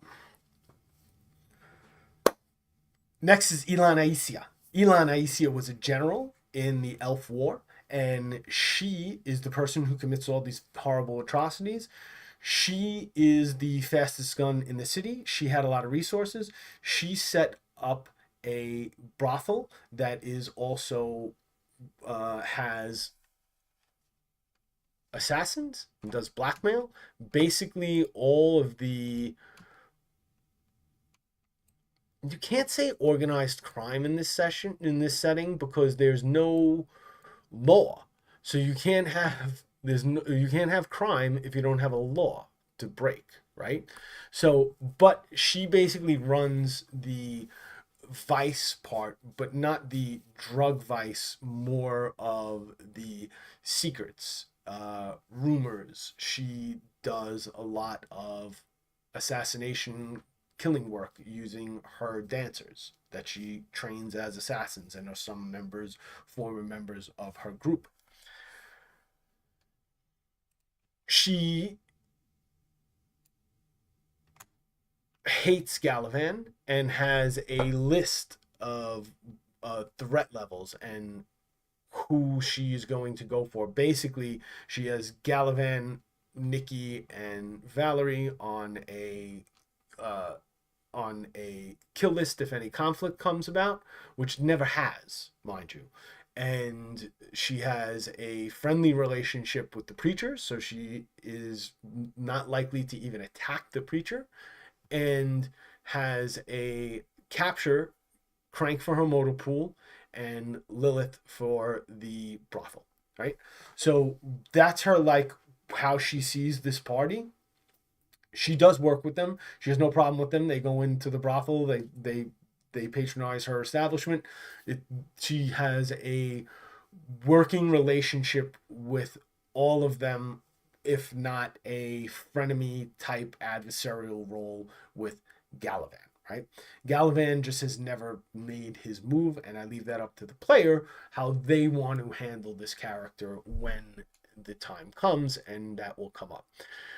next is Elan Aisia. Elan Aisia was a general in the Elf War, and she is the person who commits all these horrible atrocities. She is the fastest gun in the city. She had a lot of resources. She set up a brothel that is also has assassins and does blackmail. Basically, all of the you can't say organized crime in this setting because there's no law. So you can't have crime if you don't have a law to break, right? So, but she basically runs the vice part, but not the drug vice, more of the secrets, rumors. She does a lot of assassination killing work using her dancers that she trains as assassins and are some members, former members of her group. She hates Galavan and has a list of threat levels and who she is going to go for. Basically, she has Galavan, Nikki, and Valerie uh, on a kill list if any conflict comes about, which never has, mind you. And she has a friendly relationship with the preacher, so she is not likely to even attack the preacher, and has a capture Crank for her motor pool and Lilith for the brothel, right? So that's her, like, how she sees this party. She does work with them. She has no problem with them. They go into the brothel. They patronize her establishment. It, she has a working relationship with all of them, if not a frenemy type adversarial role with Galavan, right? Galavan just has never made his move, and I leave that up to the player how they want to handle this character when the time comes, and that will come up.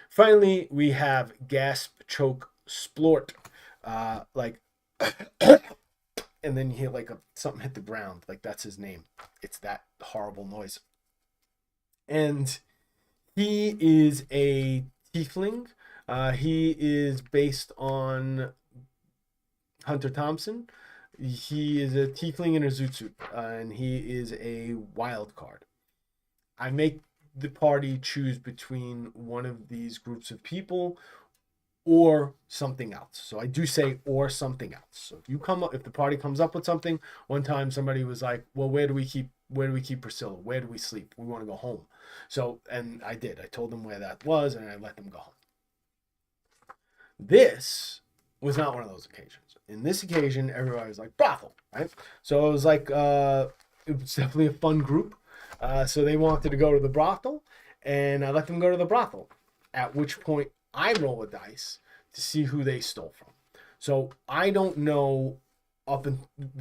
Finally, we have Gasp, Choke, Splort, like, and then you hear like something hit the ground, like that's his name. It's that horrible noise. And he is a tiefling. He is based on Hunter Thompson. He is a tiefling in a zoot suit, and he is a wild card. I make the party choose between one of these groups of people or something else. So I do say or something else. So if the party comes up with something, one time somebody was like, "Well, where do we keep Priscilla? Where do we sleep? We want to go home." So, and I did. I told them where that was, and I let them go home. This was not one of those occasions. In this occasion, everybody was like brothel, right? So it was like it was definitely a fun group. So they wanted to go to the brothel, and I let them go to the brothel. At which point, I roll a dice to see who they stole from. So I don't know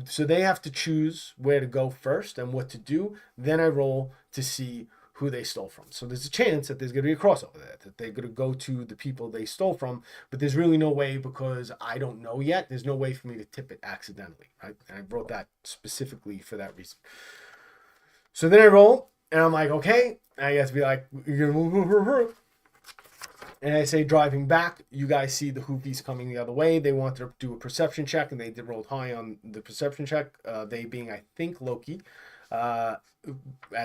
so they have to choose where to go first and what to do. Then I roll to see who they stole from. So there's a chance that there's going to be a crossover there, that they're going to go to the people they stole from, but there's really no way because I don't know yet. There's no way for me to tip it accidentally, right? And I wrote that specifically for that reason. So then I roll, and I'm like, okay, I guess be like, you're gonna move. And I say, driving back, you guys see the Hoopies coming the other way. They wanted to do a perception check, and they did roll high on the perception check. They being, I think, Loki, as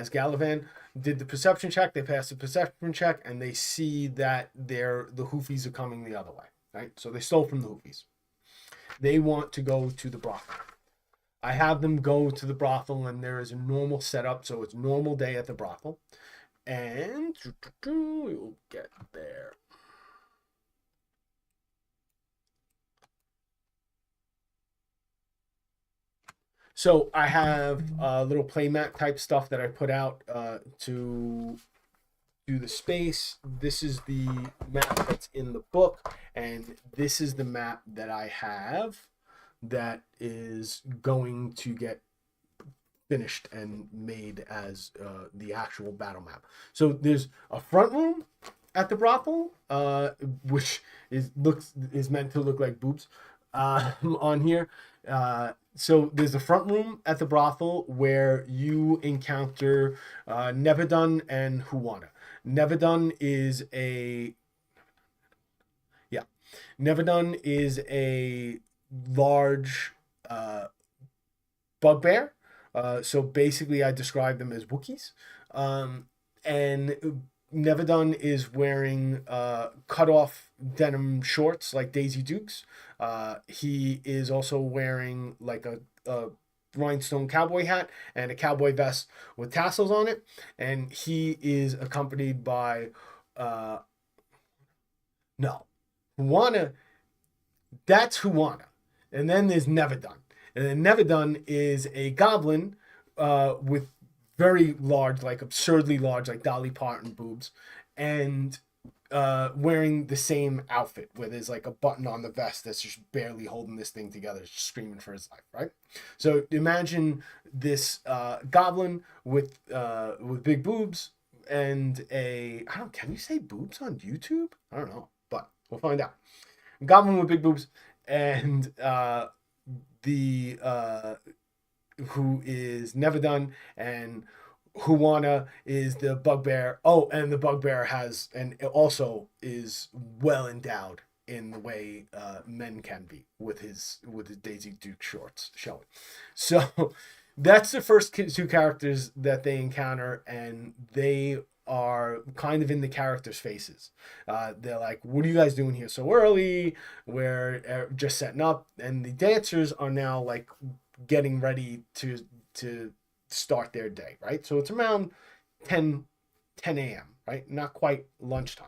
Galavan did the perception check. They passed the perception check, and they see that the Hoofies are coming the other way, right? So they stole from the Hoofies. They want to go to the brothel. I have them go to the brothel, and there is a normal setup, so it's normal day at the brothel. And we'll get there. So I have little playmat type stuff that I put out to do the space. This is the map that's in the book, and this is the map that I have that is going to get finished and made as the actual battle map. So there's a front room at the brothel, which is meant to look like boobs on here. So there's a front room at the brothel where you encounter Nevedun and Huana. Nevedun is a Nevedun is a large bugbear. So basically, I describe them as Wookiees. And Nevedon is wearing cut off denim shorts like Daisy Dukes. He is also wearing like a rhinestone cowboy hat and a cowboy vest with tassels on it, and he is accompanied by uh no Juana. That's Juana, and then there's Nevedon, and then Nevedon is a goblin with very large, like absurdly large, like Dolly Parton boobs, and wearing the same outfit where there's like a button on the vest that's just barely holding this thing together, just screaming for his life, right? So imagine this goblin with big boobs and a I don't can you say boobs on YouTube? I don't know, but we'll find out. Goblin with big boobs and the who is Nevedon, and Juana is the bugbear. Oh, and the bugbear has and it also is well endowed in the way men can be with his Daisy Duke shorts showing. So that's the first two characters that they encounter, and they are kind of in the characters' faces. They're like, "What are you guys doing here so early? We're just setting up." And the dancers are now like getting ready to start their day, right? So it's around 10 a.m., right? Not quite lunchtime.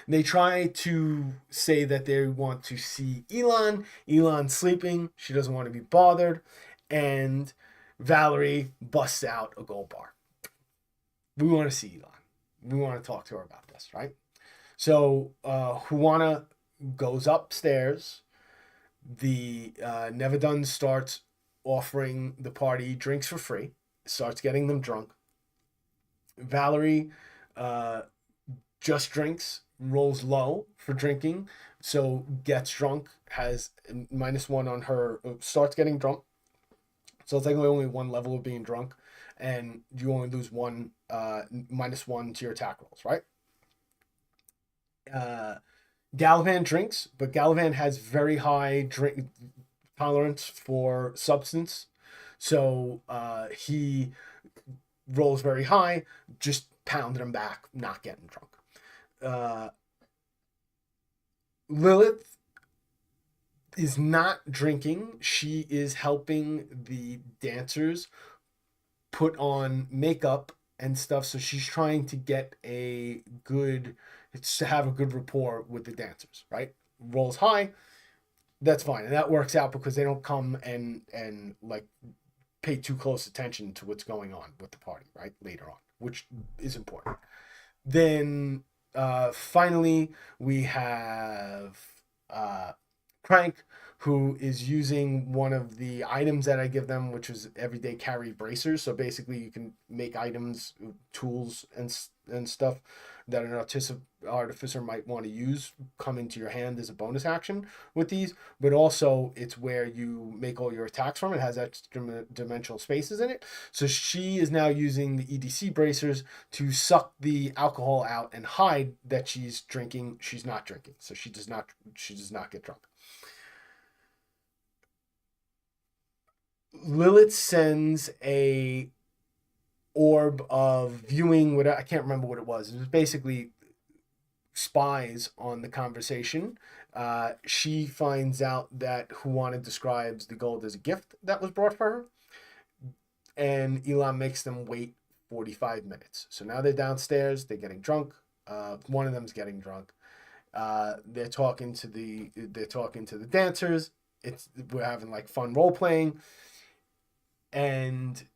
They try to say that they want to see Elon. Elon's sleeping. She doesn't want to be bothered. And Valerie busts out a gold bar. We want to see Elon. We want to talk to her about this, right? So Juana goes upstairs. The Nevedon starts offering the party drinks for free, starts getting them drunk. Valerie just drinks, rolls low for drinking, so gets drunk, has -1 on her, starts getting drunk. So it's like only one level of being drunk, and you only lose one -1 to your attack rolls, right? Gallivan drinks, but Gallivan has very high drink tolerance for substance, so he rolls very high, just pounding him back, not getting drunk. Lilith is not drinking. She is helping the dancers put on makeup and stuff, so she's trying to get a good to have a good rapport with the dancers, right? Rolls high, that's fine, and that works out because they don't come and like pay too close attention to what's going on with the party, right? Later on, which is important. Then finally we have Crank, who is using one of the items that I give them, which is everyday carry bracers. So basically, you can make items, tools, and stuff that an artificer might want to use come into your hand as a bonus action with these. But also, it's where you make all your attacks from. It has extra dimensional spaces in it. So she is now using the EDC bracers to suck the alcohol out and hide that she's drinking. She's not drinking, so she does not get drunk. Lilith sends a orb of viewing. What I can't remember what it was. It was basically spies on the conversation. She finds out that Juana describes the gold as a gift that was brought for her, and Elon makes them wait 45 minutes. So now they're downstairs. They're getting drunk. One of them's getting drunk. They're talking to the dancers. We're having like fun role playing. And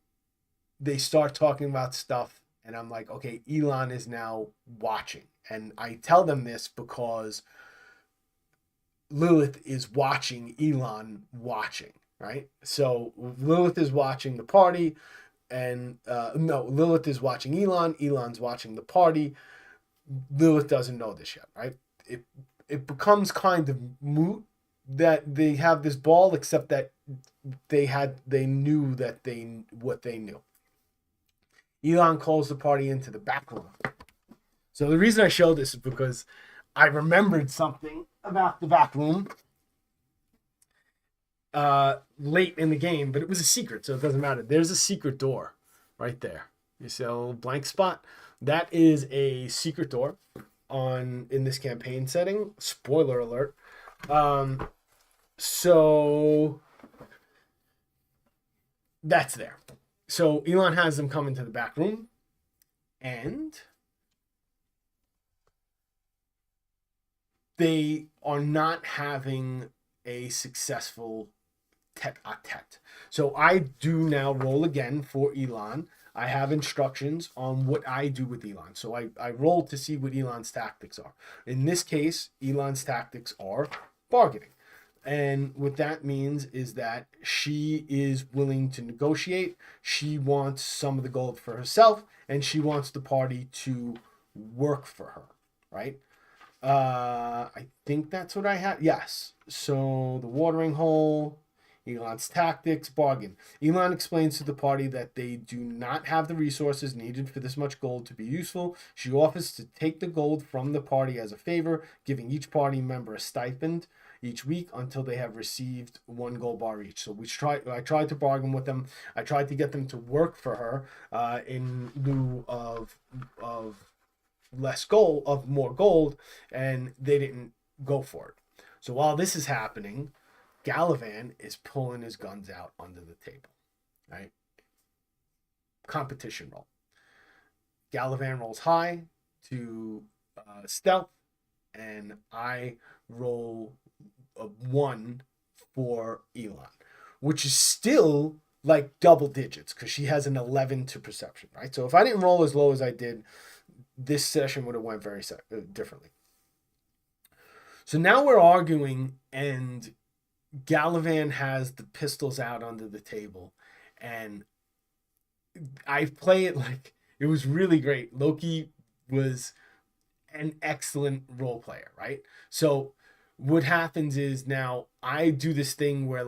they start talking about stuff, and I'm like, okay, Elon is now watching. And I tell them this because Lilith is watching Elon watching, right? So Lilith is watching the party, and no, Lilith is watching Elon. Elon's watching the party. Lilith doesn't know this yet, right? It becomes kind of moot that they have this ball, except that they knew what they knew. Elon calls the party into the back room. So the reason I show this is because I remembered something about the back room late in the game, but it was a secret, so it doesn't matter. There's a secret door right there. You see a little blank spot? That is a secret door in this campaign setting. Spoiler alert. So that's there. So Elon has them come into the back room, and they are not having a successful tete-a-tete. So I do now roll again for Elon. I have instructions on what I do with Elon. So I roll to see what Elon's tactics are. In this case, Elon's tactics are bargaining. And what that means is that she is willing to negotiate. She wants some of the gold for herself, and she wants the party to work for her, right? I think that's what I had. Yes. So the watering hole, Elon's tactics, bargain. Elon explains to the party that they do not have the resources needed for this much gold to be useful. She offers to take the gold from the party as a favor, giving each party member a stipend each week until they have received 1 gold bar each. So I tried to bargain with them. I tried to get them to work for her in lieu of more gold, and they didn't go for it. So while this is happening, Galavan is pulling his guns out under the table, right? Competition roll. Galavan rolls high to stealth, and I roll a 1 for Elon, which is still like double digits because she has an 11 to perception, right? So if I didn't roll as low as I did, this session would have went very differently. So now we're arguing, and Galavan has the pistols out under the table, and I play it like it was really great. Loki was an excellent role player, right? So what happens is now I do this thing where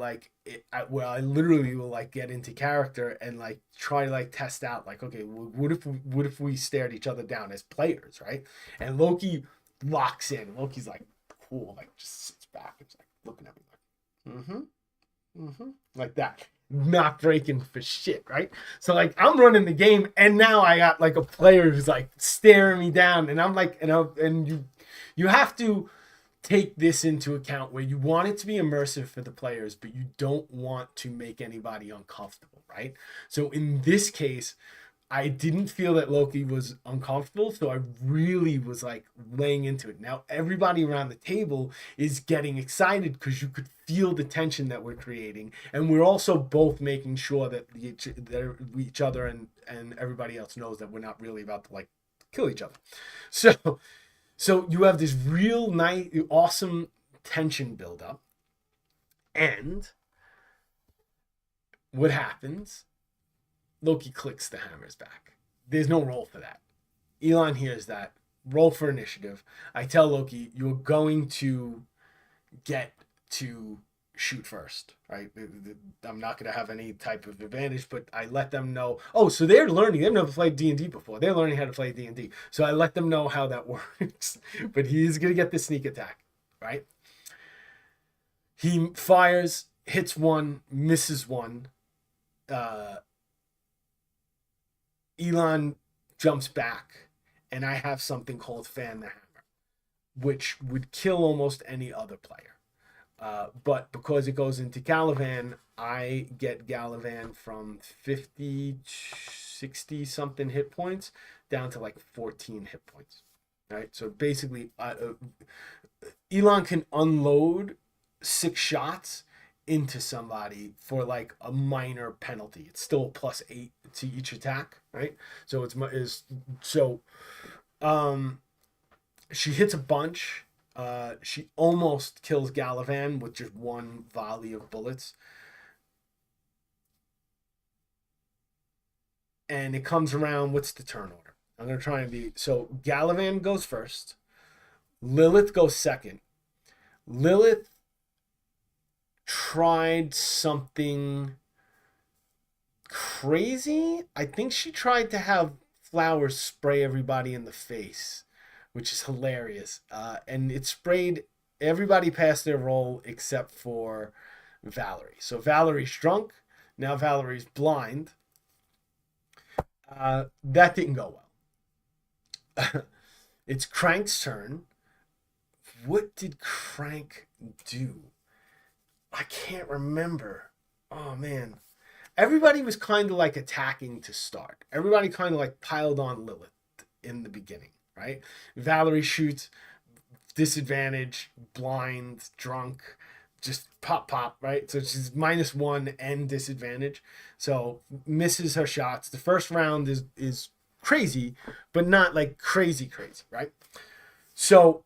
where I literally will like get into character and like try to like test out like, okay, what if we stared each other down as players, right? And Loki locks in. Loki's like cool, like just sits back and just like looking at me like like that, not breaking for shit, right? So like I'm running the game, and now I got like a player who's like staring me down, and I'm like, and you have to take this into account where you want it to be immersive for the players, but you don't want to make anybody uncomfortable, right? So in this case, I didn't feel that Loki was uncomfortable, so I really was like laying into it. Now everybody around the table is getting excited because you could feel the tension that we're creating, and we're also both making sure that each other and everybody else knows that we're not really about to like kill each other. So you have this real nice, awesome tension buildup, and what happens? Loki clicks the hammers back. There's no roll for that. Elon hears that. Roll for initiative. I tell Loki, you're going to get to shoot first, right? I'm not going to have any type of advantage, but I let them know. Oh, so they're learning. They've never played D&D before. They're learning how to play D&D. So I let them know how that works. But he's going to get the sneak attack, right? He fires, hits 1, misses 1. Elon jumps back, and I have something called Fan the Hammer, which would kill almost any other player. But because it goes into Galavan, I get Galavan from 50, 60 something hit points down to like 14 hit points. Right? So basically, Elon can unload 6 shots into somebody for like a minor penalty. It's still a +8 to each attack, right? So she hits a bunch. She almost kills Galavan with just 1 volley of bullets. And it comes around, what's the turn order? I'm going to try and be... So Galavan goes first. Lilith goes second. Lilith tried something crazy. I think she tried to have flowers spray everybody in the face, which is hilarious. And it sprayed everybody past their roll except for Valerie. So Valerie's drunk. Now Valerie's blind. That didn't go well. It's Crank's turn. What did Crank do? I can't remember. Oh man. Everybody was kind of like attacking to start. Everybody kind of like piled on Lilith in the beginning, right? Valerie shoots, disadvantage, blind, drunk, just pop, pop, right? So she's -1 and disadvantage. So misses her shots. The first round is crazy, but not like crazy, right? So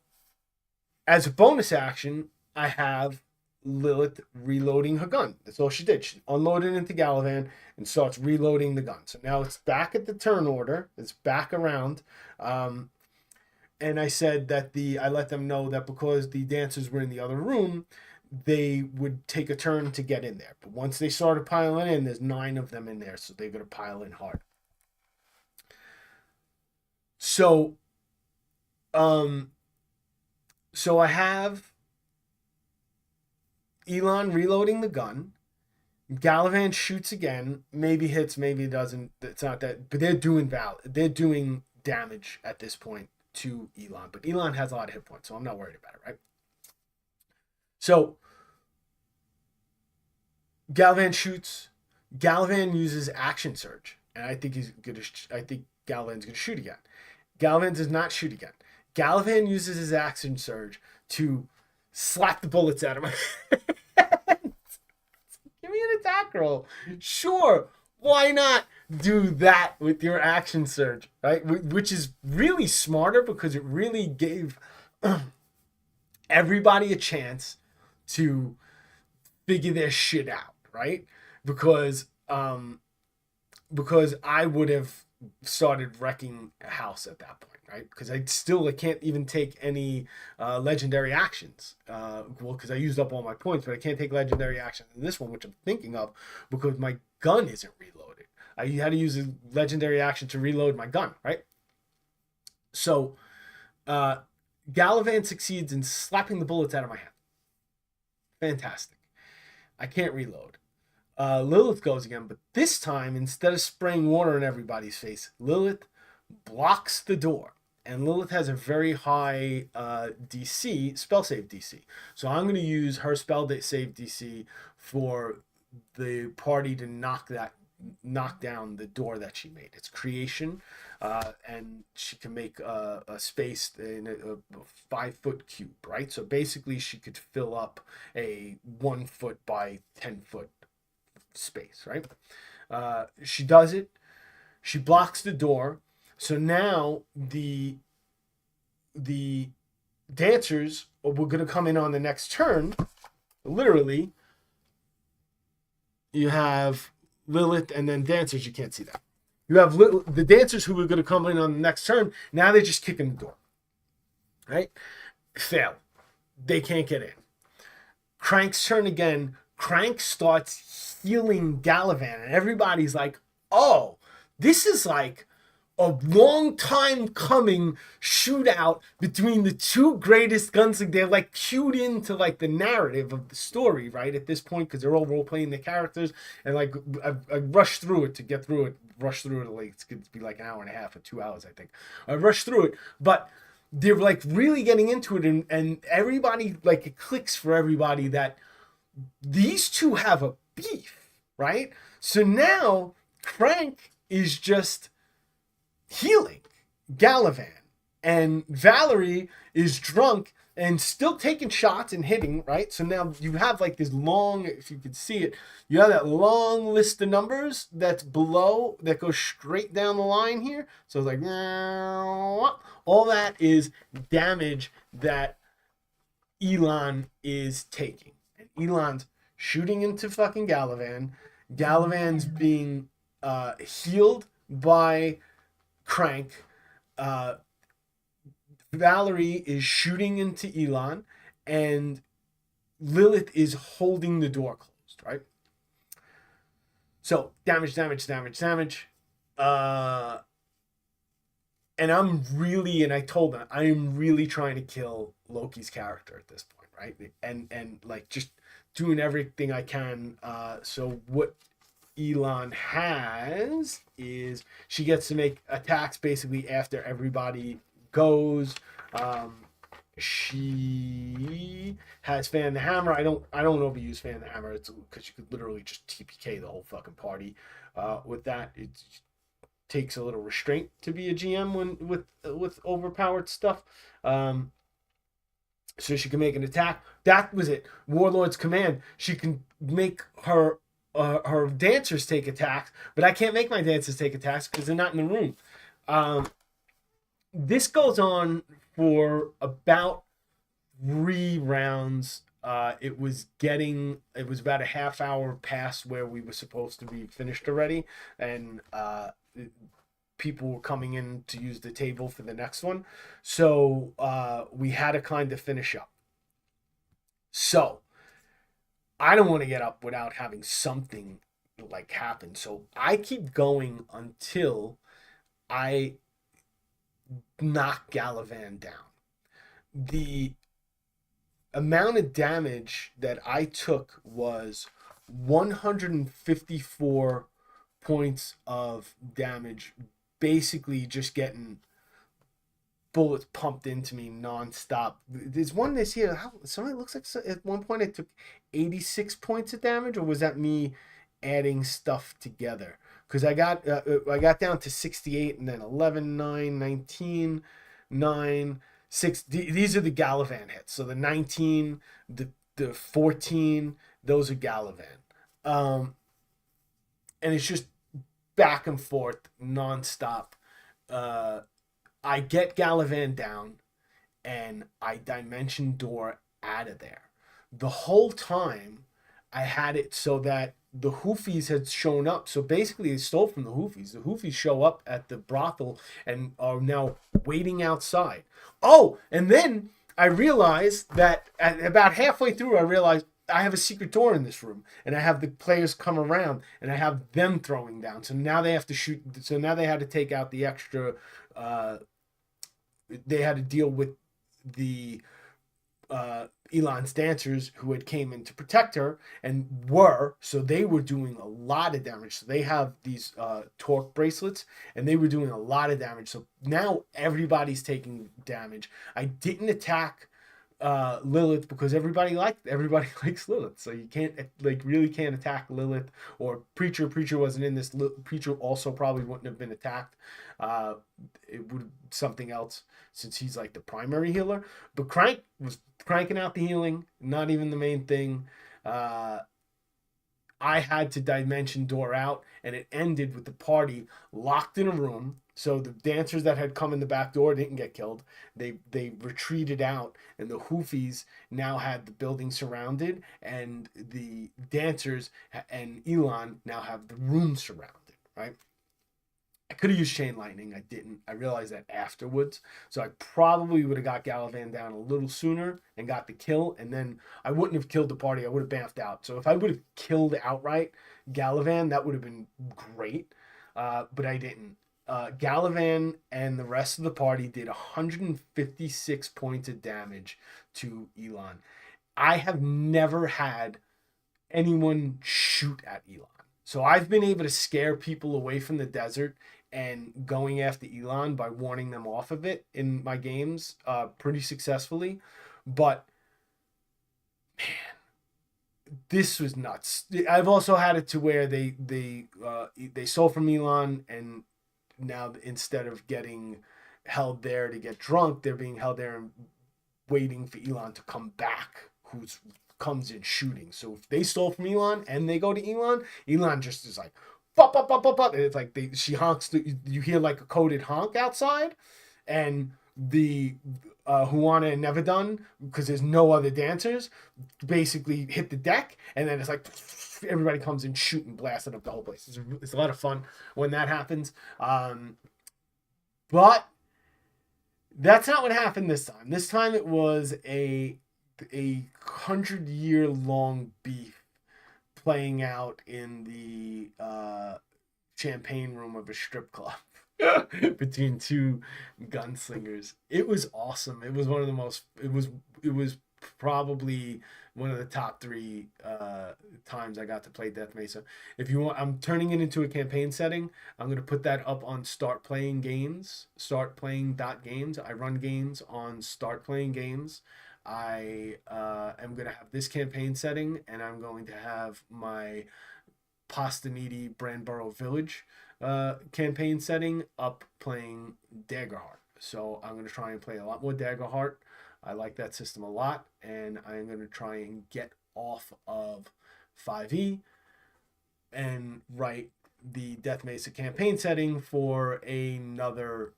as a bonus action, I have Lilith reloading her gun. That's all she did. She unloaded into Galavan and starts reloading the gun. So now it's back at the turn order. It's back around. And I said that I let them know that because the dancers were in the other room, they would take a turn to get in there. But once they started piling in, there's 9 of them in there, so they're going to pile in hard. So, so I have Elon reloading the gun. Galavan shoots again. Maybe hits, maybe it doesn't. It's not that, but they're doing damage at this point to Elon. But Elon has a lot of hit points, so I'm not worried about it, right? So Galavan shoots. Galavan uses action surge, and I think Galavan's gonna shoot again. Galavan does not shoot again. Galavan uses his action surge to slap the bullets out of my hand. Give me an attack roll. Sure, why not do that with your action surge, right? Which is really smarter because it really gave everybody a chance to figure their shit out, right? Because I would have started wrecking a house at that point, right? Because I can't even take any legendary actions. Well, because I used up all my points, but I can't take legendary actions in this one, which I'm thinking of, because my gun isn't reloaded. I had to use a legendary action to reload my gun, right? So Galavan succeeds in slapping the bullets out of my hand. Fantastic. I can't reload. Lilith goes again, but this time, instead of spraying water in everybody's face, Lilith blocks the door. And Lilith has a very high DC, spell save DC. So I'm going to use her spell save DC for the party to knock down the door that she made. It's creation, and she can make a space in a 5-foot cube, right? So basically she could fill up a 1 foot by 10 foot space, right? She does it. She blocks the door. So now the dancers were going to come in on the next turn. Literally, you have Lilith and then dancers. You can't see that. You have the dancers who were going to come in on the next turn. Now they're just kicking the door, right? Fail. They can't get in. Crank's turn again. Crank starts healing Galavan, and everybody's like, oh, this is like a long time coming shootout between the two greatest guns. They're like cued into like the narrative of the story, right? At this point, because they're all role playing the characters, and like I rushed through it to get through it. Rushed through it, like it's going to be like an hour and a half or 2 hours, I think. I rushed through it, but they're like really getting into it, and everybody, like, it clicks for everybody that these two have a beef, right? So now Crank is just healing Galavan, and Valerie is drunk and still taking shots and hitting, right? So now you have like this long, if you could see it, you have that long list of numbers that's below that goes straight down the line here. So it's like, all that is damage that Elon is taking. And Elon's shooting into fucking Galavan. Galavan's being healed by Crank. Valerie is shooting into Elon, and Lilith is holding the door closed, right? So damage. And I told them, I am really trying to kill Loki's character at this point, right? And like just doing everything I can. So what Elon has is she gets to make attacks basically after everybody goes. She has Fan the Hammer. I don't know if you use Fan the Hammer. It's because you could literally just TPK the whole fucking party. With that, it takes a little restraint to be a GM when with overpowered stuff. So she can make an attack. That was it. Warlord's Command. She can make her dancers take attacks, but I can't make my dancers take attacks because they're not in the room. This goes on for about 3 rounds. It was about a half hour past where we were supposed to be finished already, and people were coming in to use the table for the next one. So we had to kind of finish up. So I don't want to get up without having something like happen. So I keep going until I knock Galavan down. The amount of damage that I took was 154 points of damage, basically just getting bullets pumped into me nonstop. There's one this here. Somebody looks like at one point I took 86 points of damage, or was that me adding stuff together? Because I got down to 68 and then 11, 9, 19, 9, 6. These are the Galavan hits. So the 19, the 14, those are Galavan. And it's just back and forth nonstop. I get Galavan down and I dimension door out of there. The whole time I had it so that the Hoofies had shown up. So basically they stole from the Hoofies. The Hoofies show up at the brothel and are now waiting outside. Oh, and then I realized that about halfway through, I realized I have a secret door in this room, and I have the players come around, and I have them throwing down. So now they have to shoot. So now they had to take out the extra. They had to deal with the Elon's dancers who had came in to protect her so they were doing a lot of damage. So they have these torque bracelets, and they were doing a lot of damage. So now everybody's taking damage. I didn't attack Lilith because everybody likes Lilith, so you can't really can't attack Lilith or Preacher. Preacher wasn't in this. Preacher also probably wouldn't have been attacked. It would something else since he's like the primary healer. But Crank was cranking out the healing, not even the main thing. I had to dimension door out, and it ended with the party locked in a room. So the dancers that had come in the back door didn't get killed. They retreated out, and the Hoofies now had the building surrounded, and the dancers and Elon now have the room surrounded, right? I could have used Chain Lightning. I didn't. I realized that afterwards. So I probably would have got Galavan down a little sooner and got the kill, and then I wouldn't have killed the party. I would have bamfed out. So if I would have killed outright Galavan, that would have been great, but I didn't. Galavan and the rest of the party did 156 points of damage to Elon. I have never had anyone shoot at Elon. So I've been able to scare people away from the desert and going after Elon by warning them off of it in my games pretty successfully. But man, this was nuts. I've also had it to where they stole from Elon, and now instead of getting held there to get drunk, they're being held there and waiting for Elon to come back, who comes in shooting. So if they stole from Elon and they go to Elon, Elon just is like, bop, bop, bop, bop, bop. And it's like she honks, you hear like a coded honk outside, and the Huana and Never Done, because there's no other dancers, basically hit the deck, and then it's like everybody comes in shooting, blasting up the whole place. It's a lot of fun when that happens. But that's not what happened this time. This time it was a 100-year-long beef playing out in the champagne room of a strip club between two gunslingers. It was awesome. It was one of the most. It was probably one of the top 3 times I got to play Death Mesa. If you want, I'm turning it into a campaign setting. I'm going to put that up on Start Playing Games, startplaying.games. I run games on Start Playing Games. I am going to have this campaign setting, and I'm going to have my Pastaniti Brandborough Village campaign setting up playing Daggerheart. So I'm going to try and play a lot more Daggerheart. I like that system a lot, and I'm going to try and get off of 5e and write the Death Mesa campaign setting for another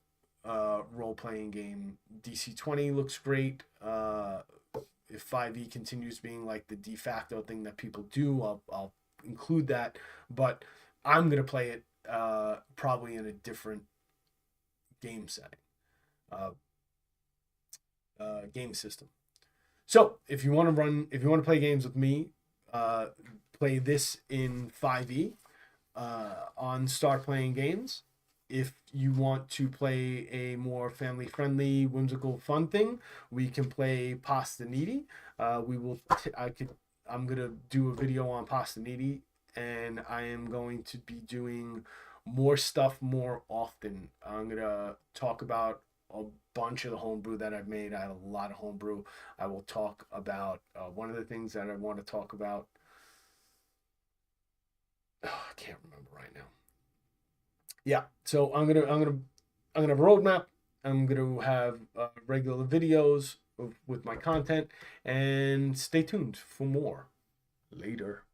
role-playing game. DC-20 looks great. If 5e continues being like the de facto thing that people do, I'll include that. But I'm going to play it probably in a different game setting. Game system. So if you want to play games with me, play this in 5e on Start Playing Games. If you want to play a more family-friendly, whimsical, fun thing, we can play Pastaniti. I'm gonna do a video on Pastaniti, and I am going to be doing more stuff more often. I'm gonna talk about a bunch of the homebrew that I've made. I have a lot of homebrew. I will talk about one of the things that I want to talk about. I can't remember right now. Yeah, so I'm gonna have a roadmap. I'm gonna have regular videos with my content, and stay tuned for more later.